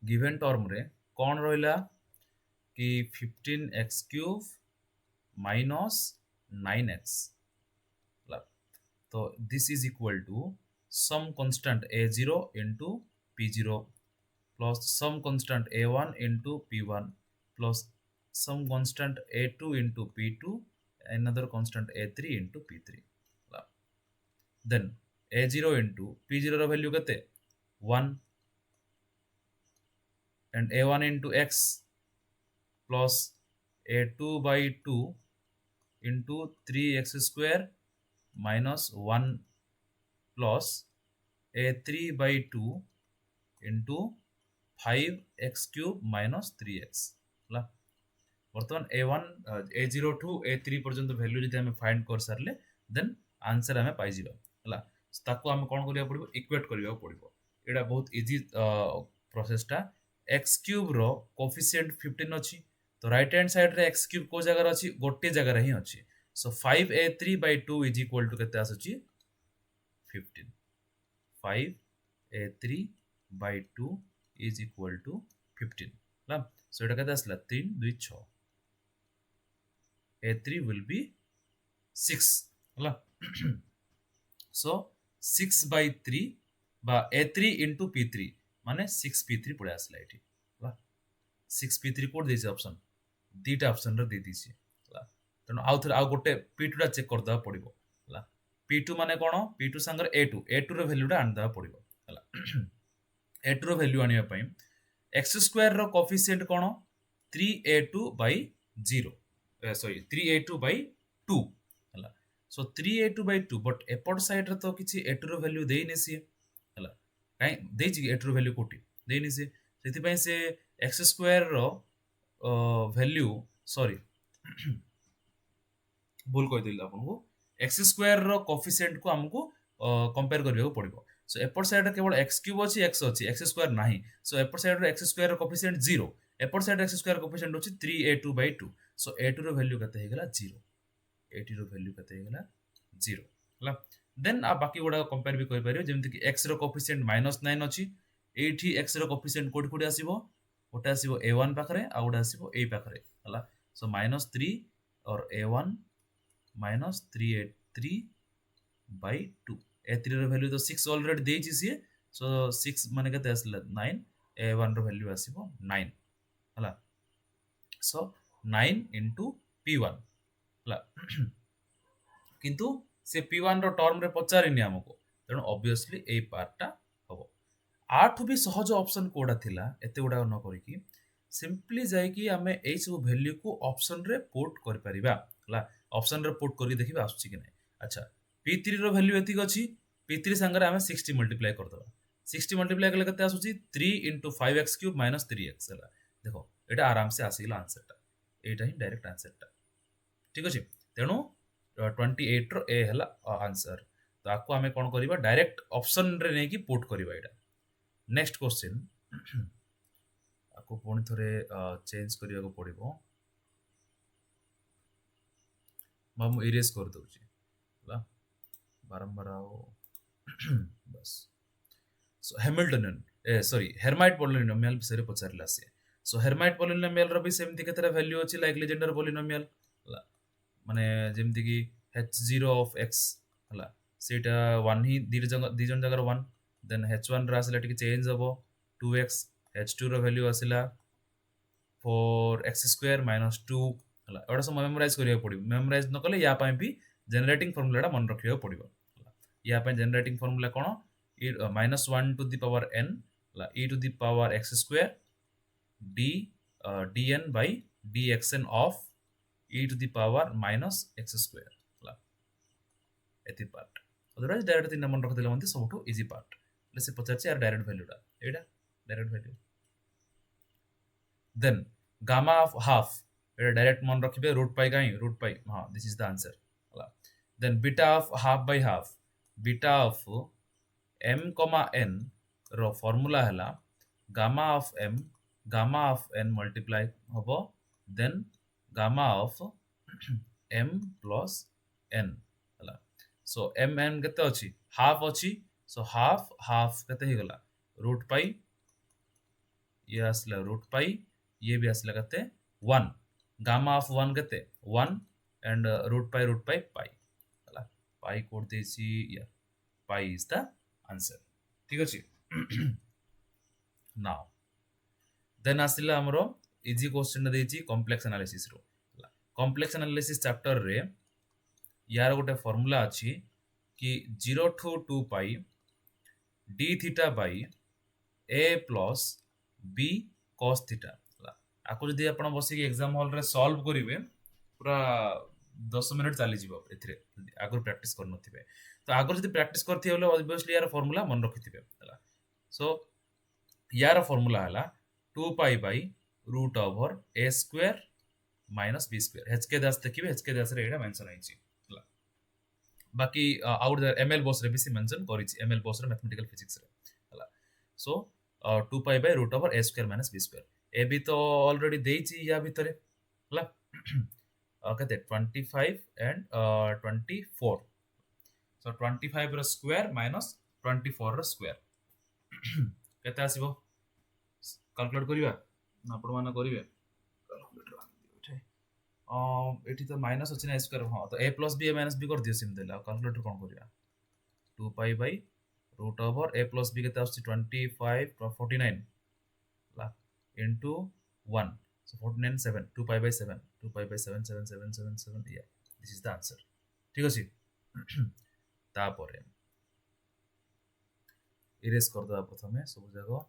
given term रे कौन रहिला कि 15x³ minus 9x तो this is equal to some constant a0 into p0 plus some constant a1 into p1 plus some constant a2 into p2 another constant a3 into p3 then a0 into p0 row value कते 1 and a1 into x plus a2 by 2 into 3x square minus 1 plus a3 by 2 into 5x cube minus 3x ला वर्तमान a1 a0 to a3 पर्यंत value जदि हम find कर सारले then answer हमें पाई जिबा हला ताको हम कोन करिया पड़िबो इक्वेट करिया पड़िबो एडा बहुत इजी प्रोसेस टा x³ रो कोफिशिएंट 15 अछि तो राइट हैंड साइड रे x³ को जगह अछि गोटे जगह रे ही अछि सो 5a3 by 2 is equal to केते आसुची 15 5a3 by 2 is equal to 15 ला सो एटा केते आसला 3 2 6 a3 will be 6 La so 6 by 3 बा a3 into p3 माने 6p3 पड़े आसला एठी ला 6p3 कोड देछि ऑप्शन दीटा ऑप्शन रे दे दिछि ला तनो आउ थर आउ गोटे p2 टा चेक कर दा पड़िबो ला p2 माने कोन p2 संगर a2 रो वैल्यू टा आन दा पड़िबो ला a2 रो वैल्यू आनिया पई x स्क्वायर रो कोफिशिएंट कोन 3a2 by 0 sorry 3a2 by 2 हला सो 3a2 by 2 बट एपट साइड रे तो किछि a2 रो वैल्यू देइ नेसी हला काई देइ छि a2 रो वैल्यू कोटी देइ नेसी सेति पई से x स्क्वायर रो वैल्यू सॉरी भूल कहि दिल आपन को x स्क्वायर रो कोफिशिएंट को हमको कंपेयर करियो पड़िबो सो एपट साइड केवल x³ अछि x अछि x स्क्वायर नाही सो एपट साइड रो x स्क्वायर रो कोफिशिएंट 0 एपट साइड x स्क्वायर कोफिशिएंट अछि 3a2 by 2 so a2 row value कते हे गेला 0 a2 रो वैल्यू कते हे गेला 0 हला देन आ बाकी गोडा कंपेयर भी करि परियो जेमति कि x रो कोफिशिएंट -9 अछि एठी x रो कोफिशिएंट कोडी कोडी आसीबो ओटा आसीबो a1 पाखरे आ ओटा आसीबो a पाखरे हला सो -3 और a1 -3a3 by 2 a3 row value तो 6 ऑलरेडी देइ छि से सो 6 माने कते आसला 9 a1 रो वैल्यू आसीबो 9 हला सो 9 into p1 हला किंतु से p1 रो टर्म रे पचारिनी हमको तेनो ऑब्वियसली ए पार्ट टा हबो आठु भी सहज ऑप्शन कोडा थिला एते गुडा न करी कि सिंपली जाय कि हमें ए सब वैल्यू को ऑप्शन रे पुट कर परिबा हला ऑप्शन रे पुट करी देखिबा आसुची कि नै अच्छा p3 रो वैल्यू एतिक अछि p3 संगे हमें 60 मल्टीप्लाई कर दबा 60 मल्टीप्लाई कले केते आसुची 3 into 5x cube minus 3x हला देखो एटा आराम से आसीला आंसर टा एटा ही डायरेक्ट आंसर टा ठीक अछि तेनु 28 रो ए हला आंसर तो आपको हमें कोन करबा डायरेक्ट ऑप्शन रे नै की पुट करबा एटा नेक्स्ट क्वेश्चन आपको पुणी थरे चेंज करिया को पड़िबो मु इरेज कर दोची हला बारंबार आओ बस सो हैमिल्टनियन सॉरी हेर्माइट पॉलिनोमियल विषय पचारला से सो हेर्माइट पॉलिनोमियल रो भी सेमती केतरा वैल्यू अछि लाइक लेजेंडर पॉलिनोमियल माने जेमती कि h0 ऑफ x हला सेटा 1 ही दी जन जगह 1 देन h1 रा आसला टिके चेंज हबो 2x h2 रो वैल्यू आसला 4x² - 2 हला एडा सब मेमोराइज करिया पड़िबो मेमोराइज न कले या पय भी जनरेटिंग फार्मूलाटा मन रखिया पड़िबो या पय generating formula cone -1 to the power n e to the power x² d dn by dxn of e to the power minus x² एति पार्ट अदरवाइज डायरेक्ट 3 नंबर रख देले मंती सबटू इजी पार्ट ले से पचार यार डायरेक्ट वैल्यूटा एटा direct value then gamma of half एटा direct मन रखिबे रूट पाई हां this is the answer then beta of half by half beta of m, n रो फॉर्मूला हला गामा ऑफ n मल्टीप्लाई हबो then gamma of m plus n हला सो m n केते अछि हाफ अछि सो हाफ केते ही गला रूट पाई ये असला रूट पाई ये भी असला केते 1 गामा ऑफ 1 केते 1 एंड रूट पाई पाई हला पाई कोड देसी या पाई इज द आंसर ठीक अछि नाउ देन आसिला हमरो इजी क्वेश्चन देछि कॉम्प्लेक्स एनालिसिस रो कॉम्प्लेक्स एनालिसिस चैप्टर रे यार गोटे फार्मूला अछि कि 0 to 2 pi d theta by a plus b cos theta आको जदि आपण बसी के एग्जाम हॉल रे सॉल्व करिवे पूरा 10 मिनिट चली जीवो एथिरे आगु प्रैक्टिस कर नथिबे तो आगु जदि प्रैक्टिस करथि होले ऑब्वियसली यार फार्मूला मन रखिथिबे हला सो यार फार्मूला हला 2 pi by root over a square minus b square h के दास देखिबे h के दास रे एटा मेंशन आइछि हला बाकी आउट द ml बॉस रे भी से मेंशन करिछि ml बॉस रे मैथमेटिकल फिजिक्स रे हला so 2 pi by root over a square minus b square ए भी तो ऑलरेडी देछि या भीतर हला कहते 25 एंड 24 सो 25 रो स्क्वायर माइनस 24 रो स्क्वायर केते आसीबो कैलकुलेट करिवा ना आपण माने करिवे कैलकुलेटर उठे एठी तो माइनस अछि ना स्क्वायर हां तो a plus b a minus b कर दियो सिम देला कैलकुलेटर कोन करिवा 2 pi by root over a plus b केते आछि 25 49 ला into 1 so 49 7 2 pi by 7 2 pi by 7 7 7 7 7 yeah this is the answer ठीक अछि तापरे इरेज कर दवा प्रथमे सब जगह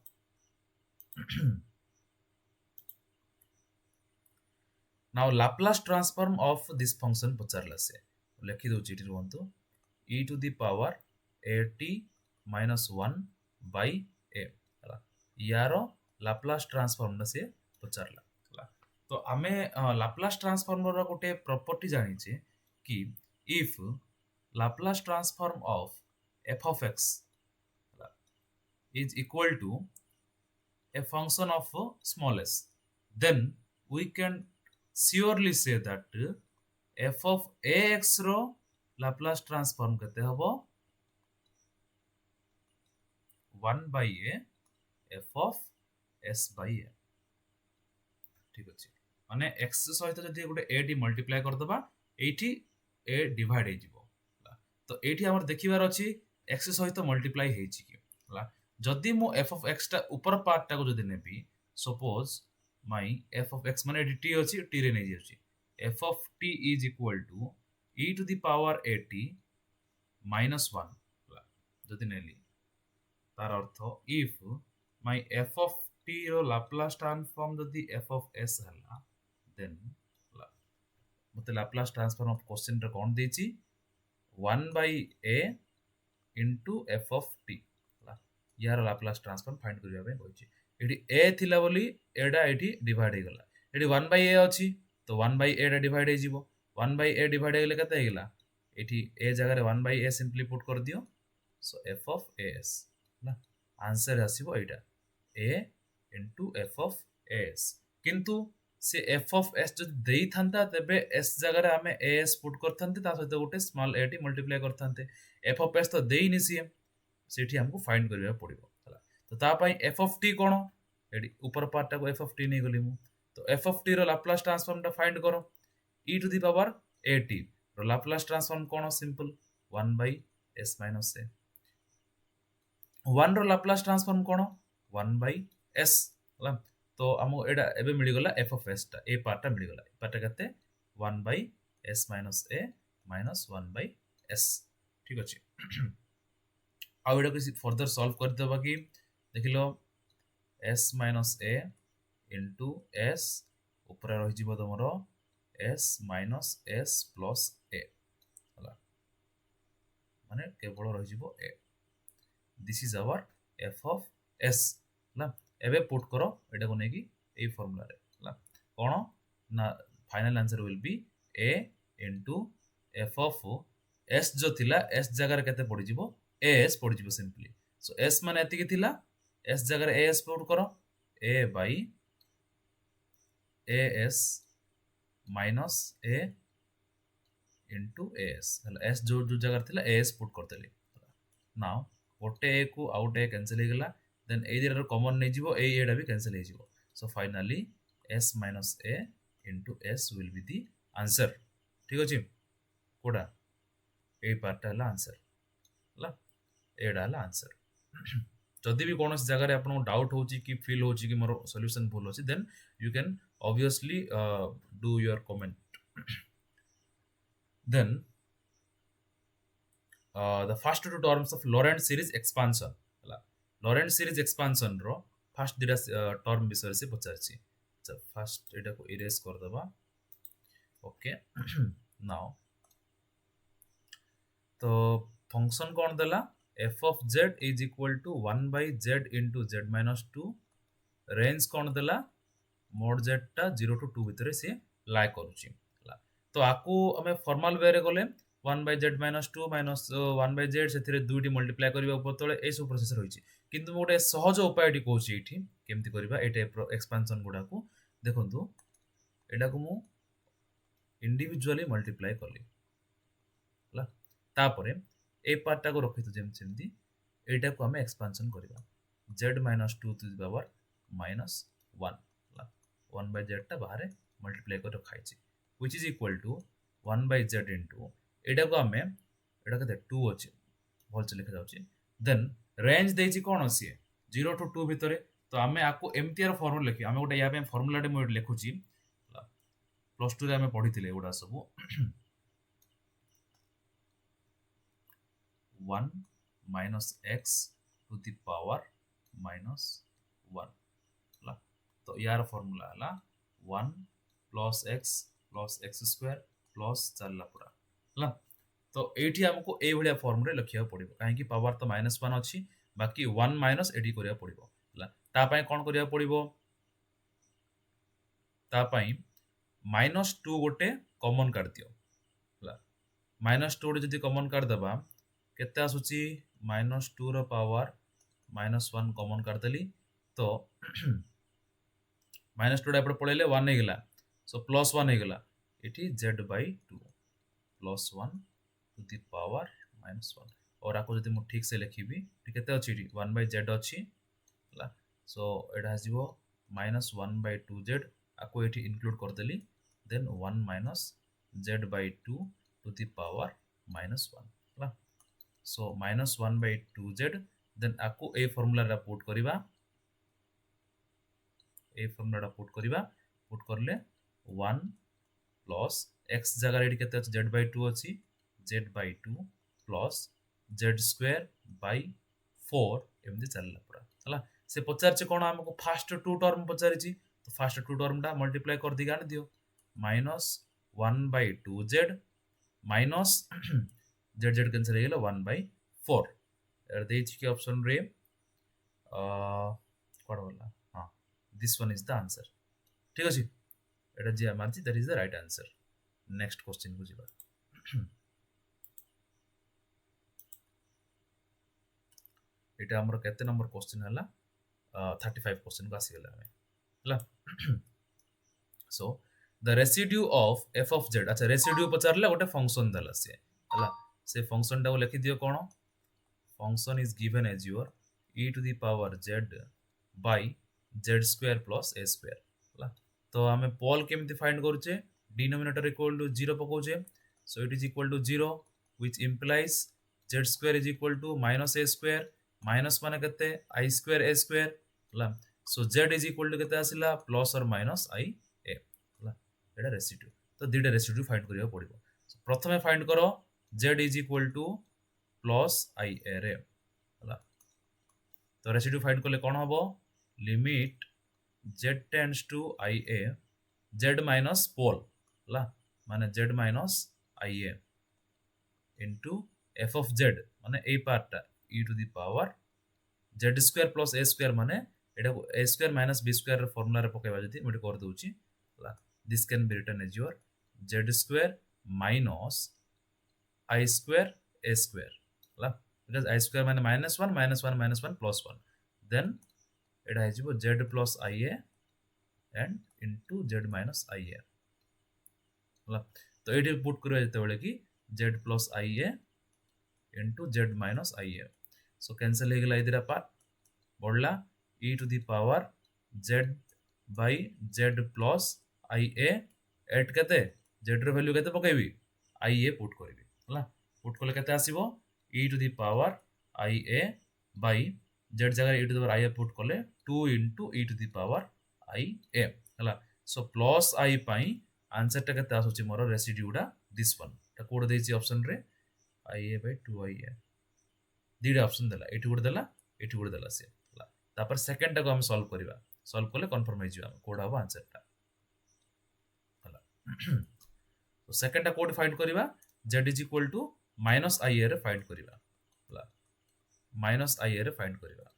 now Laplace transform of this function पचारला से लिखि दउ चिटी रहंतु e to the power at minus 1 by a हला यारो लाप्लास ट्रांसफॉर्म न से पचारला हला तो आमे लाप्लास ट्रांसफॉर्म रो गोटे प्रॉपर्टी जानि छे कि if Laplace transform of f of x is equal to a function of small s then we can surely say that f of ax रो लाप्लास ट्रांसफॉर्म केते हबो 1 by a f of s by a ठीक अछि माने x सहित जदि गोटे a D multiply कर दबा एठी a डिवाइड हे जिवो तो एठी हमर देखिबार अछि x सहित मल्टीप्लाई हे छि कि हला जदि मो f of x टा ऊपर पार्ट टा को जदि नेबी suppose my f of x माने dt अछि t रे नै जाउछि f of t is equal to e to the power at minus 1 हला जदि नेली तार अर्थ if my f of t रो लाप्लास ट्रांसफॉर्म जदि f of s हला देन मते लाप्लास ट्रांसफॉर्म ऑफ क्वेश्चन रे कोन देछि 1 by a into f of t हला यार लाप्लास ट्रांसफॉर्म फाइंड करिया पे कहछि एठी a थिला बोली एडा एठी डिवाइड हे गला एठी 1 by a अछि तो 1 by a डा डिवाइड हे जिवो 1 by a डिवाइड हे गेले कते हे गेला एठी a जगह रे 1 by a सिंपली पुट कर दियो सो f of as ना answer आसीबो Etah a into f of as किंतु से f of s जो देई थांता तबे s जगह रे हमें as पुट करथांते ता सहित गोटे स्मॉल a टी मल्टीप्लाई करथांते f of s तो देई नि सी सेठी हमको फाइंड करिया पड़िबो हला तो ता पई f of t कोन एडी ऊपर पार्ट टा को f of t नै गली मु तो f of t रो लाप्लास ट्रांसफॉर्म टा फाइंड करो e to the power at रो लाप्लास ट्रांसफॉर्म कोन simple 1 by s minus a 1 रो लाप्लास ट्रांसफॉर्म कोन 1 by s हला तो हमो एडा एबे मिली गला f of s टा ए पार्ट टा मिली गला पार्ट टा कते 1 by s minus a minus 1 by s ठीक अछि आउ एडा किसी फर्दर सॉल्व कर देबा कि देखिलो s minus a into s ऊपर रहि जिवो तमरो s minus s plus a हला माने केवल रहि जिवो a this is our f of s हला एबे पुट करो एटा को नेकी ए फार्मूला रे हला कोन ना final answer will B a into f of s जो थिला s जगह रे केते पड़ी जिवो as पड़ी जिवो सिंपली सो s माने एति के थिला s जगह रे as पुट करो a by as minus a into as हला s जो जो जगह थिला as पुट करतेली नाउ गोटे a को आउट a कैंसिल हे गेला then a दिरा कॉमन नै जिवो a एडा भी कैंसिल हे जिवो so finally s minus a into s will be the answer ठीक अछि कोडा ए पार्ट हला आंसर हला एडा हला आंसर जदि भी कोनस जगह रे आपन डाउट होची कि फील होची कि मोर सॉल्यूशन भूल होची then you can obviously do your comment then the first two terms of Laurent series expansion हला Laurent series expansion row first दिरा टर्म विषय से पचारछि अच्छा फर्स्ट एटा को इरेज कर दबा ओके नाउ तो फंक्शन कोन देला f of z is equal to 1 by z into z minus 2 range कोन देला mod z टा 0 to 2 भितरे से लाई करूची हला तो आकू हमें फॉर्मल वे रे गले 1 by z minus 2 minus 1 by z सेथिरे दुईटी multiply करबा ऊपर तळे ए सब प्रोसेस होईची किंतु मोटे सहज उपायटी कहूची एठी केमति करबा ए टाइप रो एक्सपेंशन गुडा को देखंतु एडा को मु इंडिविजुअली मल्टीप्लाई करली हला तापरे ए पार्ट टा को रखितो जेमति एटा को हमें एक्सपेंशन करबा z minus 2 to the power minus 1 हला 1 by z टा बाहर मल्टीप्लाई कर रखाइची which is equal to 1 by z into एटा को हमें एटा कते 2 अछि भल से लिखा जाउची देन रेंज देछि कोन अछि 0 to 2 भितरे तो हमें आको एमटीआर फार्मूला लिखि हमें गोटे या पे फार्मूला टे मो लिखुची प्लस 2 रे हमें पढिथिले एगुडा सब 1 minus x to the power minus 1 ला तो यार फार्मूला हला 1 plus x square plus चलला पूरा ला तो एठी हमको ए भलिया फॉर्म रे लिखिया पड़िबो काहे कि पावर तो -1 अछि बाकी 1 माइनस एडी करिया पड़िबो ला ता पय कोन करिया पड़िबो ता पय -2 गोटे कॉमन काट दियो ला -2 जदी कॉमन काट दबा केते आसुची -2 रो पावर -1 कॉमन काट देली तो -2 टा एपड पळेले 1 हे गेला सो +1 हे गेला एठी z/2 +1 to the power -1 और आको जदी मु ठीक से लिखिबी ठीक केते अछि 1/z अछि ला सो एटा आसीबो -1/2z आको एठी इंक्लूड कर देली then 1 - z/2 to the power -1 ला सो -1/2z देन आको ए फार्मूला रा पुट करिबा ए फार्मूला पुट करिबा पुट करले 1 प्लस x जगह रेडी केते अछि z/2 अछि z/2 plus z square bye 4 एमदी चलला पूरा हला से पचार छ कोन हमको फर्स्ट टू टर्म पचारि छी तो फर्स्ट टू टर्म टा मल्टीप्लाई कर दी गान दियो -1/2z माइनस z कैंसिल हे गेलो 1/4 एर देछि कि ऑप्शन रे कौन बोला हाँ this one is the answer ठीक अच्छे एटा जी मार्ची that is the right answer next question को जीवा एटा हमर केते नंबर क्वेश्चन हला 35 क्वेश्चन को आसी गेला हमें हला so the residue of f of z अच्छा रेसिड्यू पचारले गोटे फंक्शन दला से हला से फंक्शन टा को लिखि दियो कोन function is given as your e to the power z by z square plus a square हला तो हमें पोल केमति फाइंड करूचे डिनोमिनेटर इक्वल टू 0 पकोचे so it is equal to 0 which implies z square is equal to minus a square minus माने केते i square a square हला सो z is equal to केते आसिला प्लस और माइनस i a हला एटा residue तो दीटा residue find करिया पड़िबो सो प्रथमे find करो z is equal to plus i a रे हला तो रेसिड्यू फाइंड करले कोन हबो limit z tends to ia z minus pole हला माने z minus ia into f of z माने ए पार्टटा e to the power z square plus a square माने एटा a square minus b square formula रे पकेबा जति मोटे कर दोउची हला this can be written as your z square minus i square a square हला because i square माने -1 -1 plus 1 then एटा है जिवो z plus ia and into z minus ia हला तो एटी पुट करियो जते बेले कि z plus ia into z minus ia so cancel हे गेला इधर पार्ट बढ़ला e to the power z by z plus ia एट केते z रो वैल्यू केते पकेबी ia पुट करबी हला पुट करले केते आसीबो e to the power ia by z जगह e to the power ia put करले 2 into e to the power ia हला सो प्लस i पई आंसर टा केते आसुची मोर रेसिड्यूडा दिस वन ता कोड देछि ऑप्शन रे ia by 2ia दीडा ऑप्शन देला एठी गुड देला से हला तापर सेकंड टा को हम सॉल्व करले कंफर्म हे जिवा कोड हबो आंसर टा हला तो सेकंड टा कोड फाइंड करबा z is equal to minus ia रे फाइंड करबा हला माइनस ia रे फाइंड करबा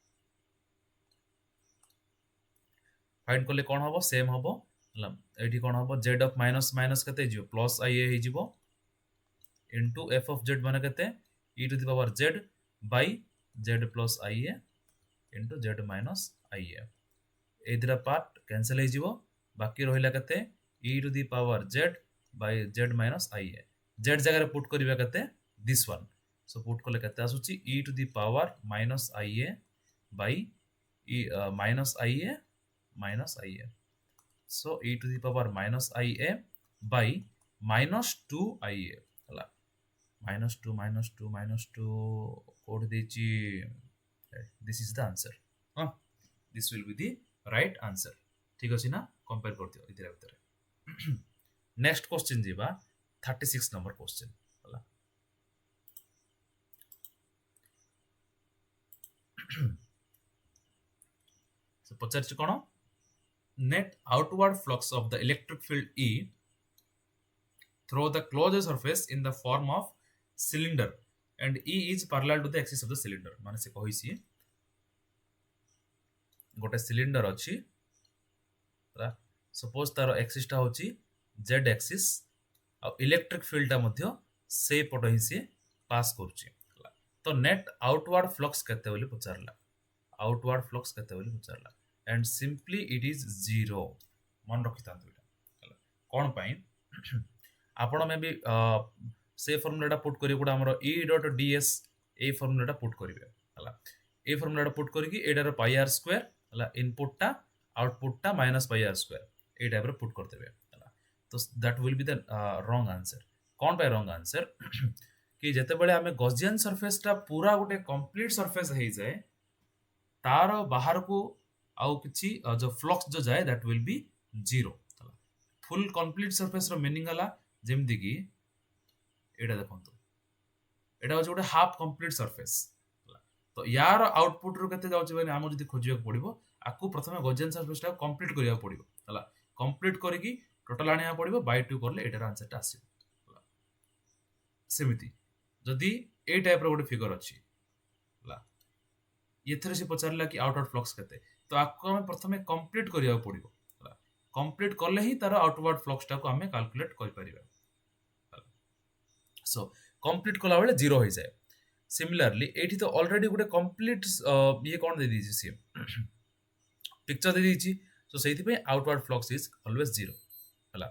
फाइंड करले कोन हबो सेम हबो हला एठी कोन हबो z ऑफ माइनस माइनस कते जिवो प्लस ia हे जिवो इनटू f of z माने कते e to the power z by z plus ia into z minus ia एदिरा पार्ट कैंसिल हे जिवो बाकी रहिला कते e to the power z by z minus ia z जगह रे पुट करबा कते दिस वन सो पुट करले कते आसुची e to the power minus ia by e minus ia so e to the power minus ia by minus 2ia हला -2 कोड देची दिस इज द आंसर हां this will be the right answer ठीक अछि ना कंपेयर करथियो इधर भीतर next question जीवा 36 नंबर क्वेश्चन हला सो पचारछि कोन net outward flux of the electric field E through the closed surface in the form of cylinder and E is parallel to the axis of the cylinder माने से कहिसी गोटे cylinder अछि suppose तार axis टा होची z axis आ electric field टा मध्य से पट ही से पास करूची तो नेट आउटवर्ड फ्लक्स केते बोली पचारला आउटवर्ड फ्लक्स केते बोली पचारला एंड सिंपली इट इज 0 मन रखिता एटा कोन पई आपण में भी से फॉर्मूला पुट करी गुडा हमर e dot ds a formula put करिवे हला ए फॉर्मूला पुट करी कि एटार पाई r स्क्वायर हला इनपुट टा आउटपुट टा माइनस पाई r स्क्वायर ए टाइप रे पुट कर देबे हला तो that will be the wrong answer cone by wrong answer कि जते बेले हमें गॉसियन सरफेस टा पूरा गोटे कंप्लीट सरफेस हे जाए तार बाहर को आउ किछि जो फ्लक्स जो जाए दैट विल बी 0 हला फुल कंप्लीट सरफेस रो मीनिंग हला जेमति कि एटा देखंतु एटा हो गोटे हाफ कंप्लीट सरफेस तो यार आउटपुट रो केते जाउछ बने हम जदी खोजिया पड़िबो आकु प्रथमे गॉसियन सरफेस टा कंप्लीट करिया पड़िबो हला कंप्लीट करिकि टोटल आनिया पड़िबो बाय 2 करले एटार आंसर टा आसीबो हला सेमिति जदी ए टाइप रो गोटे फिगर अछि हला ଏଥିରେ ସେ ପଚାରିଲା କି ଆଉଟୱାର୍ଡ ଫ୍ଲକ୍ସ କେତେ, ତ ଆକୁ ଆମେ ପ୍ରଥମେ କମ୍ପ୍ଲିଟ୍ କରିବାକୁ ପଡ଼ିବ ହେଲା। କମ୍ପ୍ଲିଟ୍ କଲେ ହିଁ ତାର ଆଉଟୱାର୍ଡ ଫ୍ଲକ୍ସଟାକୁ ଆମେ କାଲକୁଲେଟ୍ କରିପାରିବା ହେଲା। ସୋ କମ୍ପ୍ଲିଟ୍ କଲାବେଳେ ଜିରୋ ହେଇଯାଏ। ସିମିଲାରଲି ଏଇଠି ତ ଅଲରେଡି ଗୋଟେ କମ୍ପ୍ଲିଟ୍ ଇଏ କ'ଣ ଦେଇଦେଇଛି ସିଏ ପିକ୍ଚର ଦେଇଦେଇଛି, ସୋ ସେଇଥିପାଇଁ ଆଉଟୱାର୍ଡ ଫ୍ଲକ୍ସ ଇଜ୍ ଅଲୱେଜ ଜିରୋ ହେଲା।